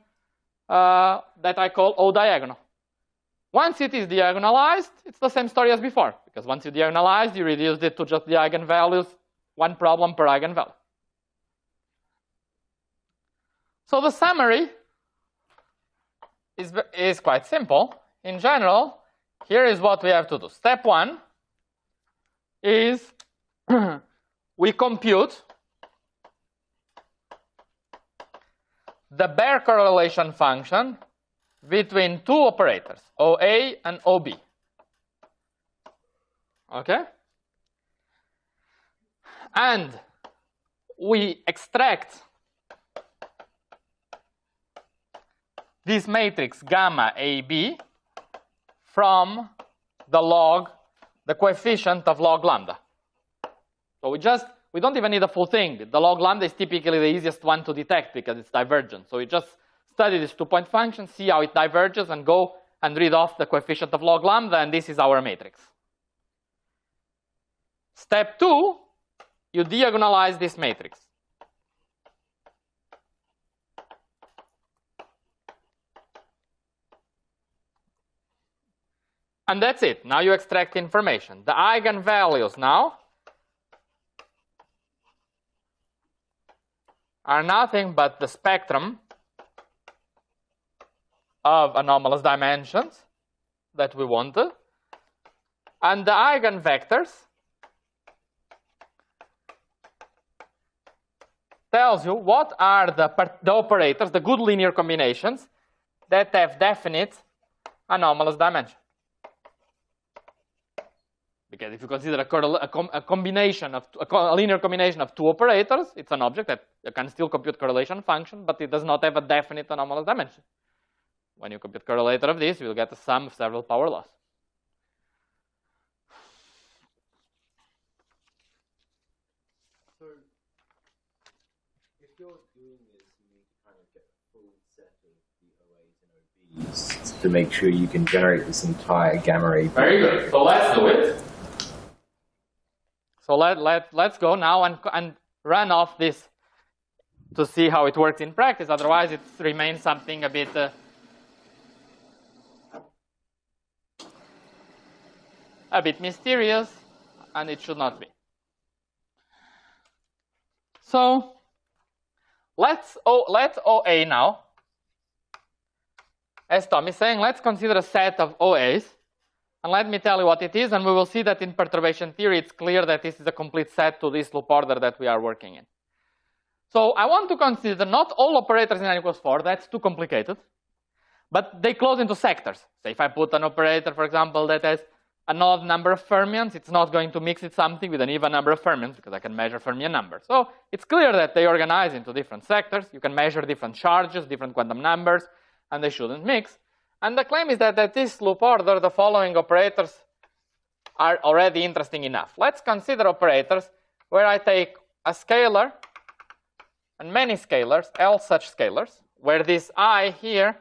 that I call O diagonal. Once it is diagonalized, it's the same story as before. Because once you diagonalize, you reduce it to just the eigenvalues, one problem per eigenvalue. So the summary is quite simple. In general, here is what we have to do. Step 1 is we compute the bare correlation function between two operators, OA and OB. Okay? And we extract this matrix gamma AB from the coefficient of log lambda. So we don't even need the full thing. The log lambda is typically the easiest one to detect because it's divergent. So we just study this two-point function, see how it diverges, and go and read off the coefficient of log lambda, and this is our matrix. Step 2, you diagonalize this matrix. And that's it. Now you extract information. The eigenvalues now are nothing but the spectrum of anomalous dimensions that we wanted. And the eigenvectors tells you what are the operators, the good linear combinations that have definite anomalous dimension. Because if you consider a linear combination of two operators, it's an object that you can still compute correlation function, but it does not have a definite anomalous dimension. When you compute correlator of this, you will get the sum of several power laws. So, if you're doing this, you need to kind of get a full set of the OAs and OBs to make sure you can generate this entire gamma ray. Very good. So let's do it. So let's go now and run off this to see how it works in practice. Otherwise, it remains something a bit mysterious, and it should not be. So let OA now, as Tom is saying, let's consider a set of OAs. And let me tell you what it is, and we will see that in perturbation theory, it's clear that this is a complete set to this loop order that we are working in. So I want to consider not all operators in n equals 4, that's too complicated, but they close into sectors. So if I put an operator, for example, that has an odd number of fermions, it's not going to mix it something with an even number of fermions because I can measure fermion number. So it's clear that they organize into different sectors. You can measure different charges, different quantum numbers, and they shouldn't mix. And the claim is that at this loop order, the following operators are already interesting enough. Let's consider operators where I take a scalar and many scalars, L such scalars, where this I here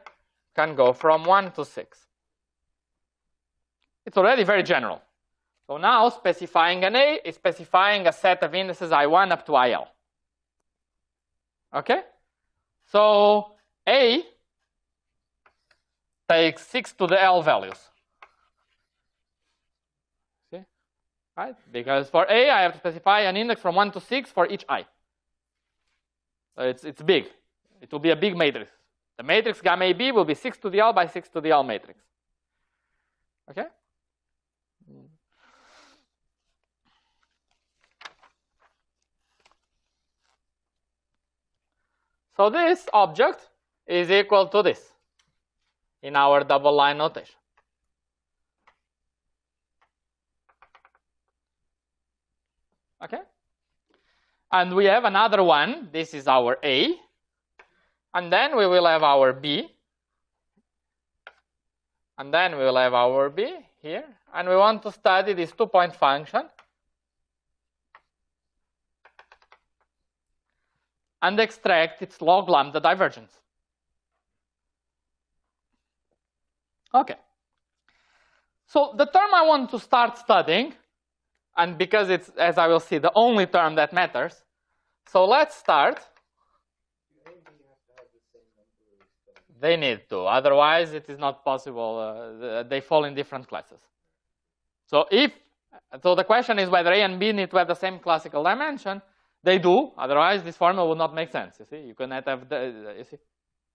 can go from 1 to 6. It's already very general. So now specifying an A is specifying a set of indices I1 up to IL. Okay? So A takes 6 to the L values. See? Right? Because for A, I have to specify an index from 1 to 6 for each I. So it's big. It will be a big matrix. The matrix gamma AB will be 6 to the L by 6 to the L matrix. Okay? So this object is equal to this in our double line notation. Okay? And we have another one. This is our A. And then we will have our B. And then we will have our B here. And we want to study this 2-point function and extract its log lambda divergence. Okay. So the term I want to start studying, and because it's, as I will see, the only term that matters, so let's start. They need to, otherwise it is not possible. They fall in different classes. So the question is whether A and B need to have the same classical dimension. They do, otherwise this formula would not make sense. You see, you cannot have you see,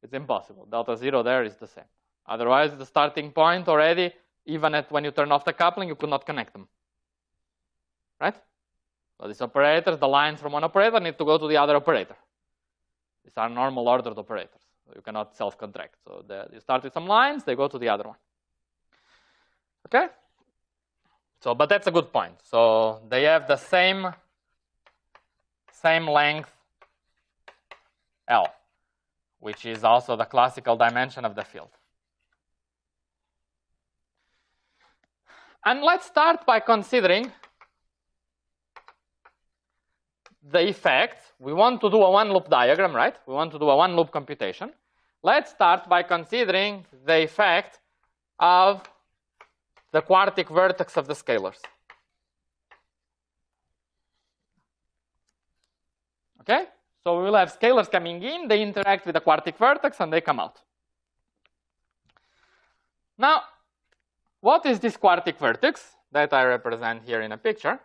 it's impossible. Delta 0 there is the same. Otherwise, the starting point already, even when you turn off the coupling, you could not connect them. Right? So these operators, the lines from one operator need to go to the other operator. These are normal ordered operators. So you cannot self-contract. So you start with some lines, they go to the other one. Okay? So, but that's a good point. So they have the same length L, which is also the classical dimension of the field. And let's start by considering the effect. We want to do a one-loop diagram, right? We want to do a one-loop computation. Let's start by considering the effect of the quartic vertex of the scalars. Okay? So we will have scalars coming in, they interact with the quartic vertex, and they come out. Now, what is this quartic vertex that I represent here in a picture?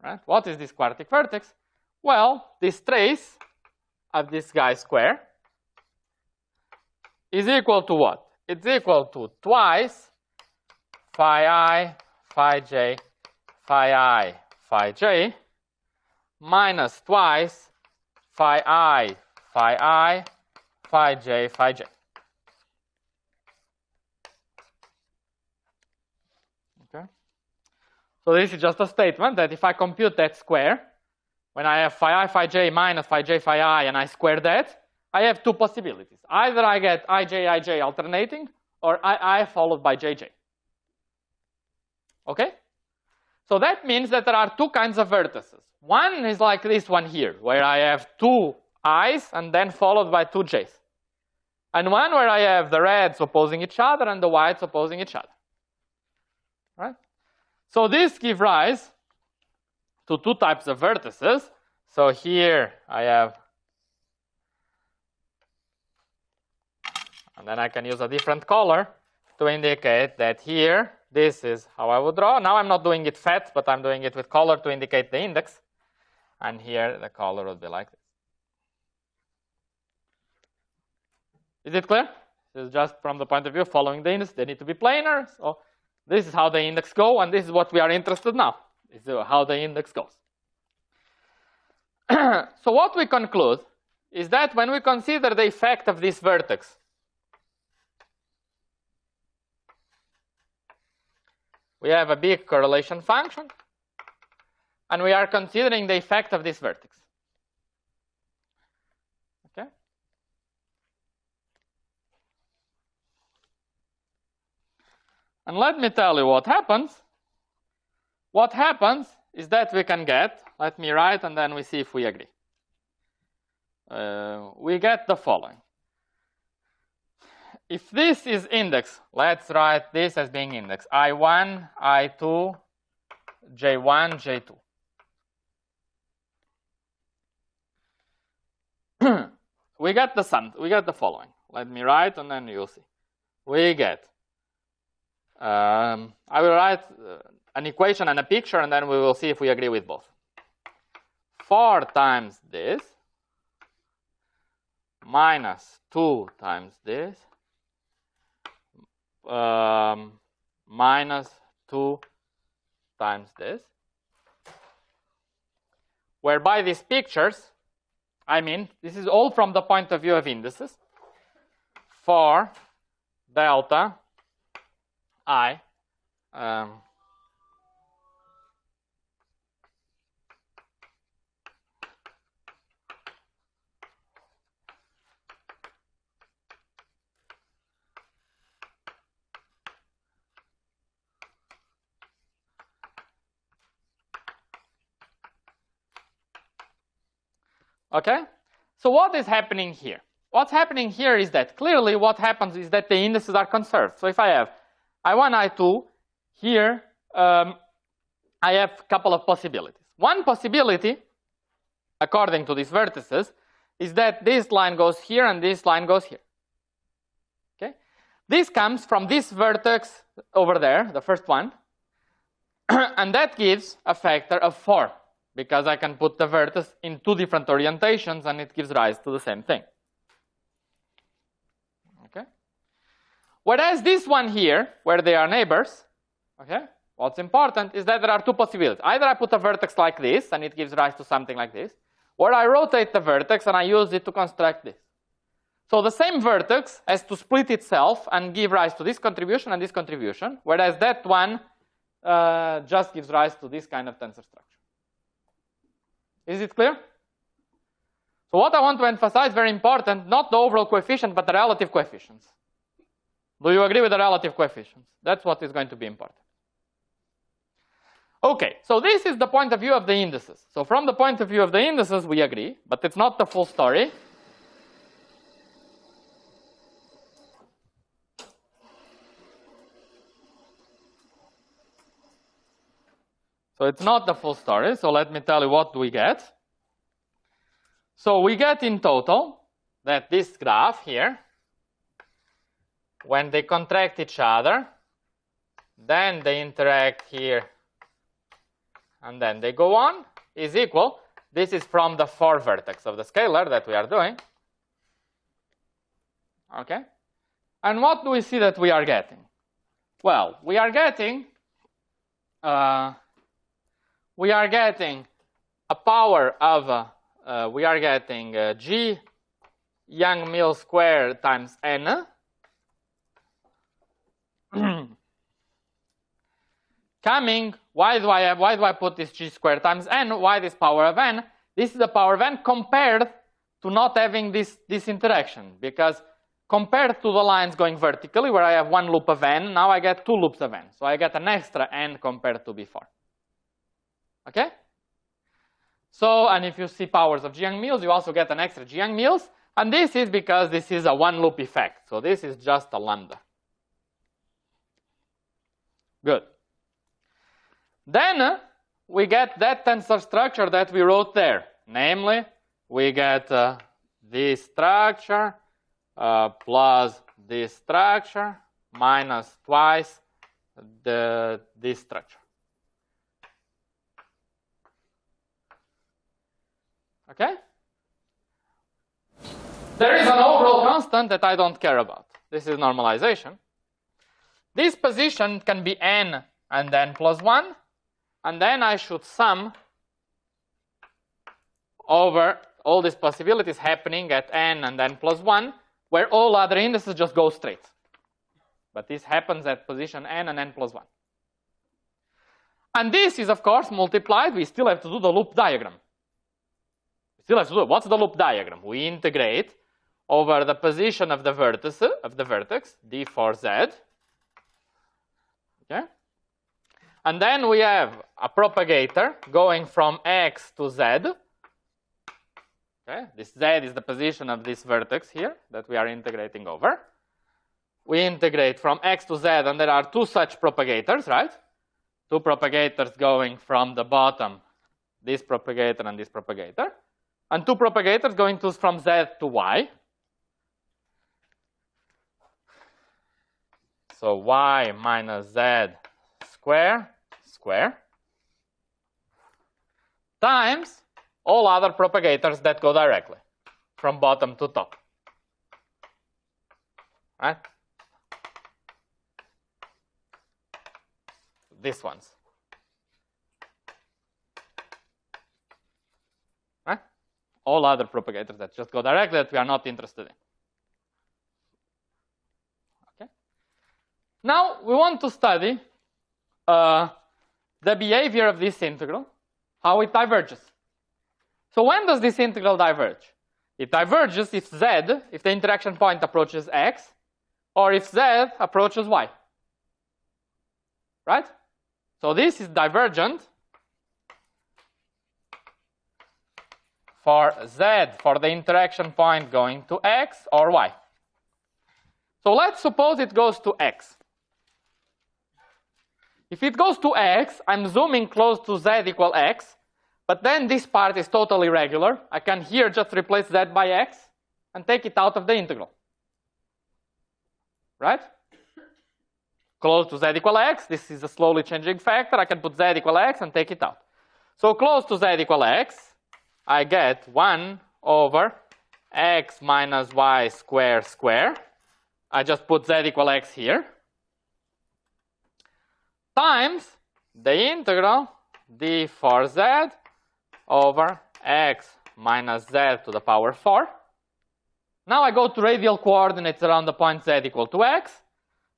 Right? What is this quartic vertex? Well, this trace of this guy square is equal to what? It's equal to twice phi I, phi j, phi I, phi j, minus twice phi I, phi j, phi j. Okay. So this is just a statement that if I compute that square, when I have phi I, phi j minus phi j, phi I, and I square that, I have two possibilities. Either I get ij alternating, or I followed by jj. Okay? So that means that there are two kinds of vertices. One is like this one here, where I have two i's and then followed by two j's. And one where I have the reds opposing each other and the whites opposing each other. Right? So this gives rise to two types of vertices. So here I have, and then I can use a different color to indicate that here, this is how I would draw. Now I'm not doing it fat, but I'm doing it with color to indicate the index. And here the color would be like this. Is it clear? This is just from the point of view of following the index. They need to be planar. So this is how the index goes, and this is what we are interested in now. This is how the index goes. So what we conclude is that when we consider the effect of this vertex, we have a big correlation function, and we are considering the effect of this vertex. Okay? And let me tell you what happens. What happens is that we can get, let me write and then we see if we agree. We get the following. If this is index, let's write this as being index. I1, I2, J1, J2. We get the following. Let me write and then you'll see. We get, I will write an equation and a picture and then we will see if we agree with both. 4 times this minus 2 times this minus 2 times this. Whereby these pictures, I mean, this is all from the point of view of indices. 4 delta I okay? So what is happening here? What's happening here is that clearly what happens is that the indices are conserved. So if I have I1, I2, here I have a couple of possibilities. One possibility, according to these vertices, is that this line goes here and this line goes here. Okay? This comes from this vertex over there, the first one, and that gives a factor of 4. Because I can put the vertex in 2 different orientations and it gives rise to the same thing. Okay? Whereas this one here, where they are neighbors, okay, what's important is that there are 2 possibilities. Either I put a vertex like this and it gives rise to something like this, or I rotate the vertex and I use it to construct this. So the same vertex has to split itself and give rise to this contribution and this contribution, whereas that one just gives rise to this kind of tensor structure. Is it clear? So what I want to emphasize, very important, not the overall coefficient, but the relative coefficients. Do you agree with the relative coefficients? That's what is going to be important. Okay, so this is the point of view of the indices. So from the point of view of the indices, we agree, but it's not the full story. So it's not the full story, so let me tell you what we get. So we get in total that this graph here, when they contract each other, then they interact here, and then they go on, is equal. This is from the 4 vertex of the scalar that we are doing. Okay? And what do we see that we are getting? Well, we are getting a power of, we are getting G Young-Mill squared times N. Coming, why do I put this G squared times N? Why this power of N? This is the power of N compared to not having this interaction. Because compared to the lines going vertically, where I have 1 loop of N, now I get 2 loops of N. So I get an extra N compared to before. Okay? So, and if you see powers of G Young-Mills, you also get an extra G Young-Mills. And this is because this is a 1 loop effect. So this is just a lambda. Good. Then we get that tensor structure that we wrote there. Namely, we get this structure plus this structure minus twice this structure. Okay? There is an overall constant that I don't care about. This is normalization. This position can be n and then plus 1. And then I should sum over all these possibilities happening at n and then plus 1, where all other indices just go straight. But this happens at position n and n plus 1. And this is, of course, multiplied. We still have to do the loop diagram. We still have to do it. What's the loop diagram? We integrate over the position of the vertex, d4z, Okay? And then we have a propagator going from x to z. Okay? This z is the position of this vertex here that we are integrating over. We integrate from x to z, and there are two such propagators, right? Two propagators going from the bottom, this propagator and this propagator. And two propagators going from z to y. So y minus z square times all other propagators that go directly from bottom to top. Right? These ones. Right? All other propagators that just go directly that we are not interested in. Okay? Now we want to study the behavior of this integral, how it diverges. So when does this integral diverge? It diverges if z, if the interaction point approaches x, or if z approaches y. Right? So this is divergent for z, for the interaction point going to x or y. So let's suppose it goes to x. If it goes to x, I'm zooming close to z equal x, but then this part is totally regular. I can here just replace z by x and take it out of the integral. Right? Close to z equal x, this is a slowly changing factor. I can put z equal x and take it out. So close to z equal x, I get 1 over x minus y square. I just put z equal x here. Times the integral d for z over x minus z to the power 4. Now I go to radial coordinates around the point z equal to x.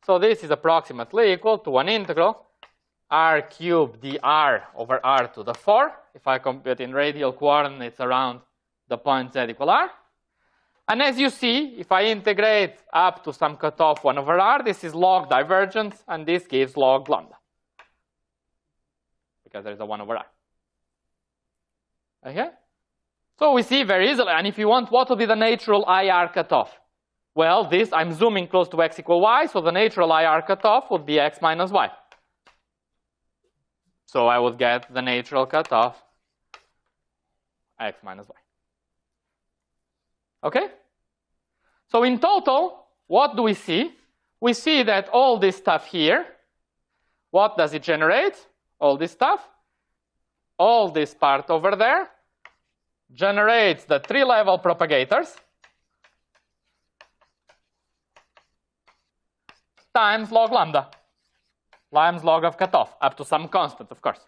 So this is approximately equal to an integral r cubed dr over r to the 4, if I compute in radial coordinates around the point z equal r. And as you see, if I integrate up to some cutoff 1 over r, this is log divergence, and this gives log lambda, because there's a 1 over r. Okay? So we see very easily, and if you want, what would be the natural IR cutoff? Well, this, I'm zooming close to x equal y, so the natural IR cutoff would be x minus y. So I would get the natural cutoff x minus y. Okay? So in total, what do we see? We see that all this stuff here, what does it generate? All this stuff. All this part over there generates the 3-level propagators times log lambda, times log of cutoff, up to some constant, of course.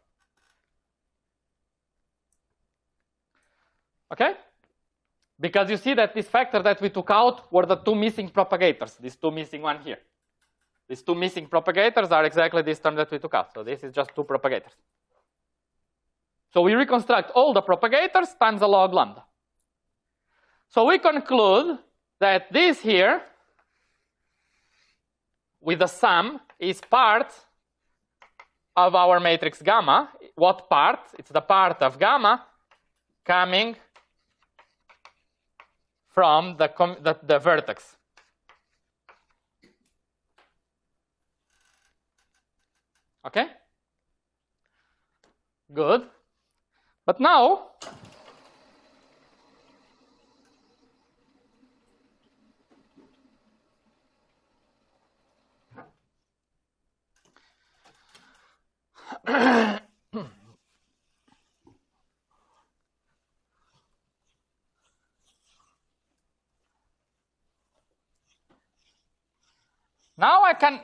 Okay? Because you see that this factor that we took out were the 2 missing propagators, these 2 missing one here. These 2 missing propagators are exactly this term that we took out. So this is just 2 propagators. So we reconstruct all the propagators times the log lambda. So we conclude that this here, with the sum, is part of our matrix gamma. What part? It's the part of gamma coming from the vertex. Okay? Good. But now,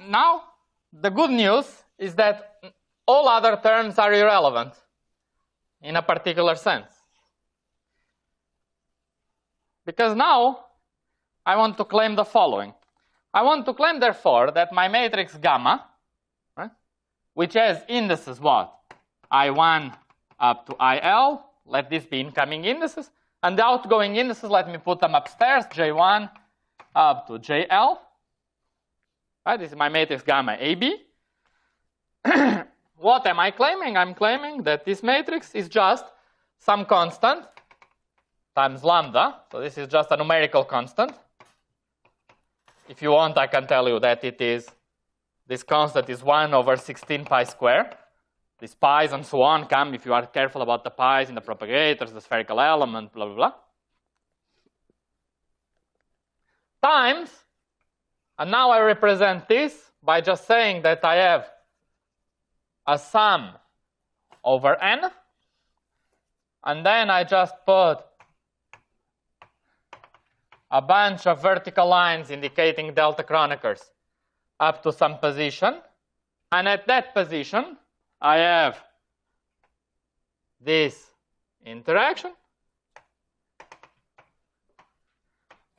now the good news is that all other terms are irrelevant in a particular sense. Because now I want to claim the following. I want to claim, therefore, that my matrix gamma, right, which has indices what? I1 up to IL, let this be incoming indices, and the outgoing indices, let me put them upstairs, J1 up to JL. Right, this is my matrix gamma AB. what am I claiming? I'm claiming that this matrix is just some constant times lambda. So this is just a numerical constant. If you want, I can tell you that it is, this constant is 1 over 16 pi square. These pi's and so on come if you are careful about the pi's in the propagators, the spherical element, blah, blah, blah. Times, and now I represent this by just saying that I have a sum over n, and then I just put a bunch of vertical lines indicating delta Kroneckers up to some position, and at that position I have this interaction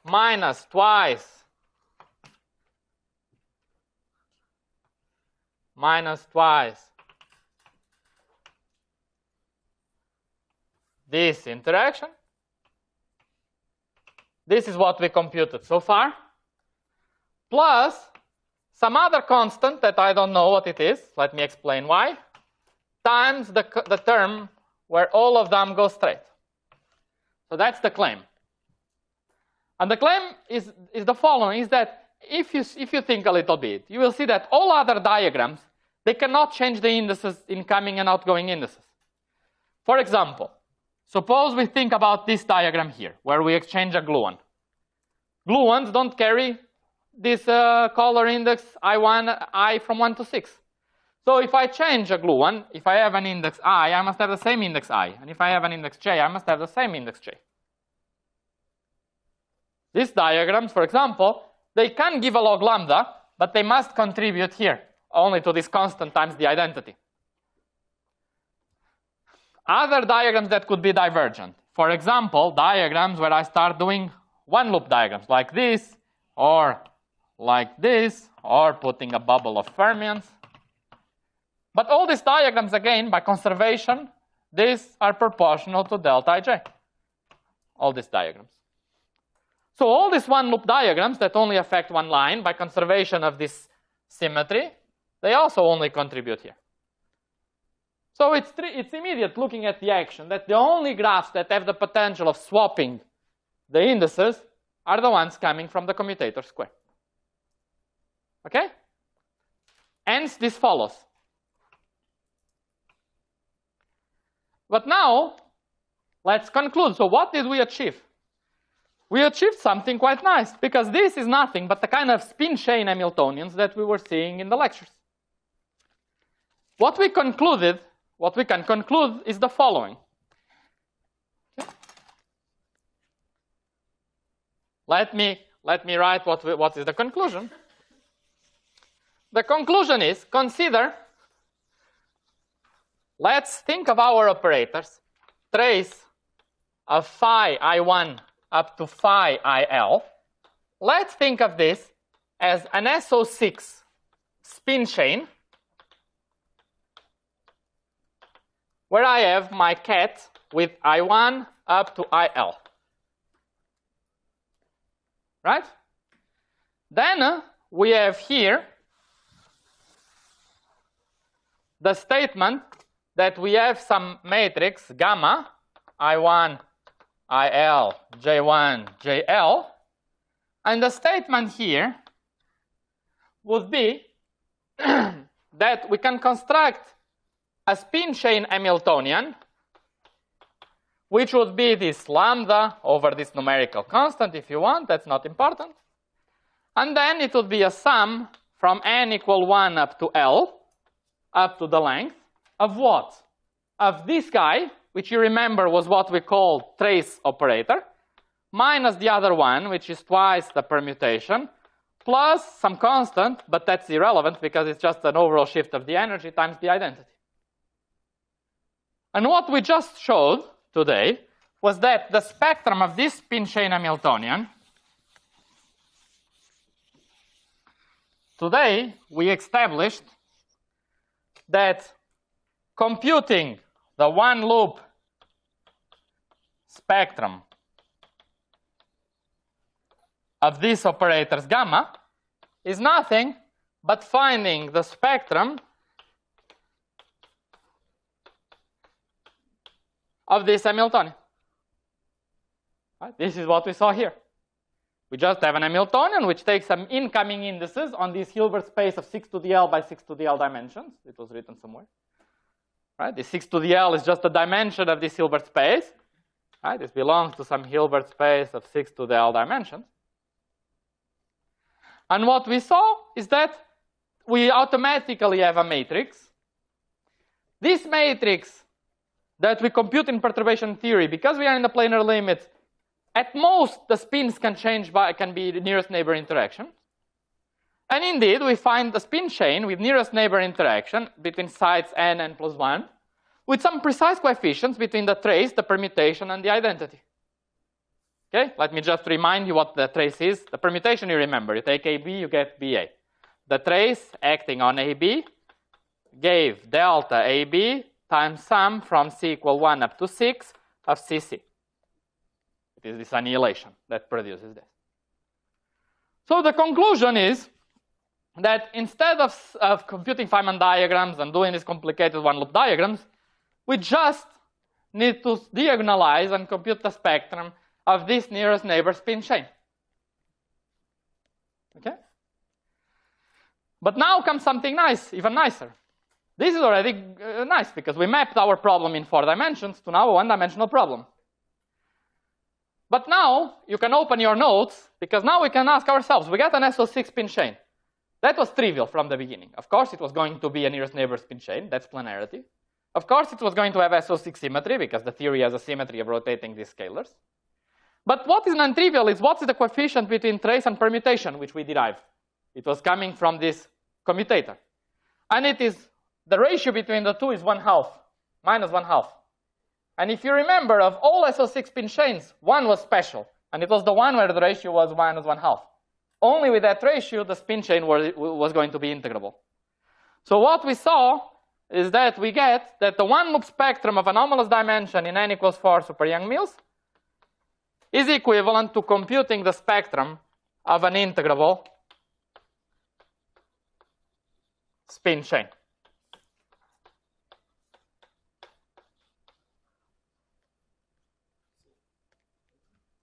minus twice this interaction. This is what we computed so far, plus some other constant that I don't know what it is. Let me explain why. Times the term where all of them go straight. So that's the claim. And the claim is the following, is that if you think a little bit, you will see that all other diagrams, they cannot change the indices, incoming and outgoing indices. For example, suppose we think about this diagram here, where we exchange a gluon. Gluons don't carry this color index I from 1 to 6. So if I change a gluon, if I have an index I must have the same index I. And if I have an index j, I must have the same index j. These diagrams, for example, they can give a log lambda, but they must contribute here, only to this constant times the identity. Other diagrams that could be divergent. For example, diagrams where I start doing one-loop diagrams, like this, or like this, or putting a bubble of fermions. But all these diagrams, again, by conservation, these are proportional to delta ij. All these diagrams. So all these one-loop diagrams that only affect one line, by conservation of this symmetry, they also only contribute here. So it's immediate looking at the action that the only graphs that have the potential of swapping the indices are the ones coming from the commutator square. Okay? Hence, this follows. But now, let's conclude. So what did we achieve? We achieved something quite nice, because this is nothing but the kind of spin chain Hamiltonians that we were seeing in the lectures. What we can conclude is the following. Okay. Let me write what is the conclusion. The conclusion is, let's think of our operators, trace of phi I1 up to phi IL. Let's think of this as an SO6 spin chain where I have my ket with I1 up to IL. Right? Then we have here the statement that we have some matrix gamma I1 IL, J1, JL, and the statement here would be that we can construct a spin chain Hamiltonian, which would be this lambda over this numerical constant, if you want, that's not important. And then it would be a sum from n equal 1 up to L, up to the length, of what? Of this guy, which you remember was what we called trace operator, minus the other one, which is twice the permutation, plus some constant, but that's irrelevant because it's just an overall shift of the energy times the identity. And what we just showed today was that the spectrum of this spin chain Hamiltonian, today we established that computing the one loop spectrum of these operators gamma is nothing but finding the spectrum of this Hamiltonian. Right? This is what we saw here. We just have an Hamiltonian which takes some incoming indices on this Hilbert space of 6 to the L by 6 to the L dimensions. It was written somewhere. Right? This 6 to the L is just a dimension of this Hilbert space. Right? This belongs to some Hilbert space of 6 to the L dimensions. And what we saw is that we automatically have a matrix. This matrix that we compute in perturbation theory, because we are in the planar limits, at most the spins can change by can be the nearest neighbor interaction. And indeed, we find the spin chain with nearest neighbor interaction between sites n and plus 1, with some precise coefficients between the trace, the permutation, and the identity. Okay, let me just remind you what the trace is. The permutation, you remember, you take AB, you get BA. The trace acting on AB gave delta AB times sum from C equal 1 up to 6 of CC. It is this annihilation that produces this. So the conclusion is that instead of computing Feynman diagrams and doing these complicated one-loop diagrams, we just need to diagonalize and compute the spectrum of this nearest neighbor spin chain. Okay? But now comes something nice, even nicer. This is already nice because we mapped our problem in 4 dimensions to now a one-dimensional problem. But now you can open your notes because now we can ask ourselves, we got an SO6 spin chain. That was trivial from the beginning. Of course, it was going to be a nearest neighbor spin chain. That's planarity. Of course, it was going to have SO6 symmetry because the theory has a symmetry of rotating these scalars. But what is non-trivial is what's the coefficient between trace and permutation, which we derived. It was coming from this commutator. And it is, the ratio between the two is 1/2, minus 1/2. And if you remember, of all SO6 spin chains, one was special. And it was the one where the ratio was minus 1/2. Only with that ratio, the spin chain was going to be integrable. So what we saw is that we get that the one-loop spectrum of anomalous dimension in n equals 4 super Young-Mills is equivalent to computing the spectrum of an integrable spin chain.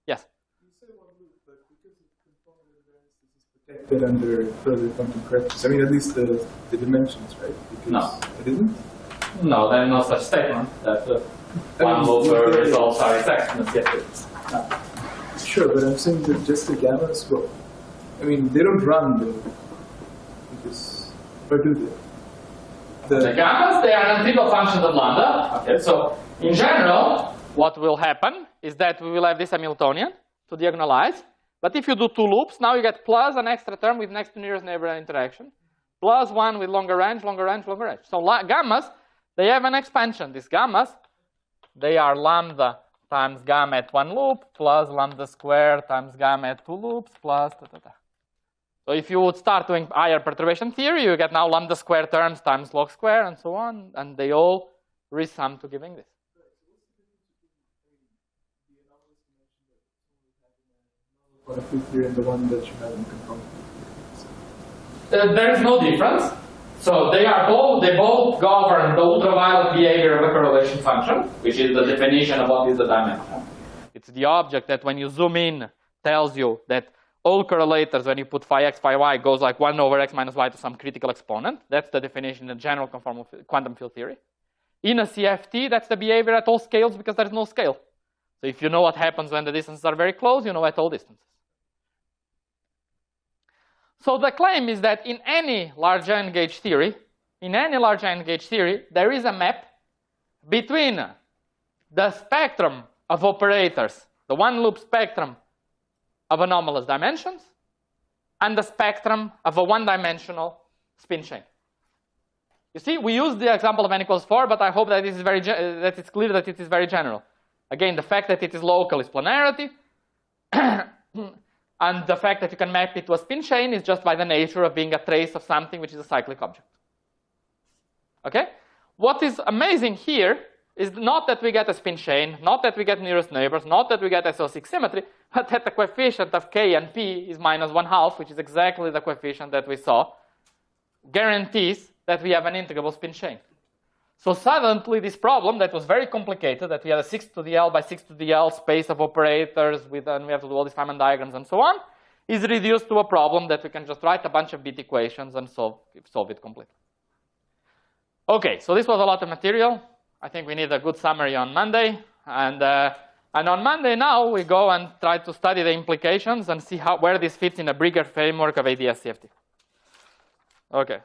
Yes? You say one loop, but because of conformal invariance, this is protected under further quantum corrections. I mean, at least the dimensions, right? Because No. It isn't? No, there is no such statement that one loop results are exact. Sure, but I'm saying that just the gammas, well, I mean, they don't run the because, or do they? The gammas, they are non-trivial functions of lambda. Okay, so in general, what will happen is that we will have this Hamiltonian to diagonalize. But if you do 2 loops, now you get plus an extra term with next to nearest neighbor interaction, plus 1 with longer range, longer range, longer range. So gammas, they have an expansion. These gammas, they are lambda times gamma at 1 loop, plus lambda squared times gamma at 2 loops, plus da, da, da. So if you would start doing higher perturbation theory, you get now lambda squared terms times log square and so on, and they all resum to giving this. Theory and the one that you have in conformal. There is no difference. So they both govern the ultraviolet behavior of a correlation function, which is the definition of what is the dimension. It's the object that when you zoom in tells you that all correlators when you put phi x, phi y goes like 1 over x minus y to some critical exponent. That's the definition in general conformal quantum field theory. In a CFT, that's the behavior at all scales because there is no scale. So if you know what happens when the distances are very close, you know at all distances. So the claim is that in any large n gauge theory, there is a map between the spectrum of operators, the one-loop spectrum of anomalous dimensions, and the spectrum of a one-dimensional spin chain. You see, we use the example of n equals 4, but I hope that it's clear that it is very general. Again, the fact that it is local is planarity. And the fact that you can map it to a spin chain is just by the nature of being a trace of something which is a cyclic object. Okay? What is amazing here is not that we get a spin chain, not that we get nearest neighbors, not that we get SO6 symmetry, but that the coefficient of k and p is minus 1/2, which is exactly the coefficient that we saw, guarantees that we have an integrable spin chain. So suddenly this problem that was very complicated, that we had a 6 to the L by 6 to the L space of operators, and we have to do all these Feynman diagrams and so on, is reduced to a problem that we can just write a bunch of bit equations and solve it completely. Okay, so this was a lot of material. I think we need a good summary on Monday. And on Monday now, we go and try to study the implications and see where this fits in a bigger framework of ADS-CFT. Okay.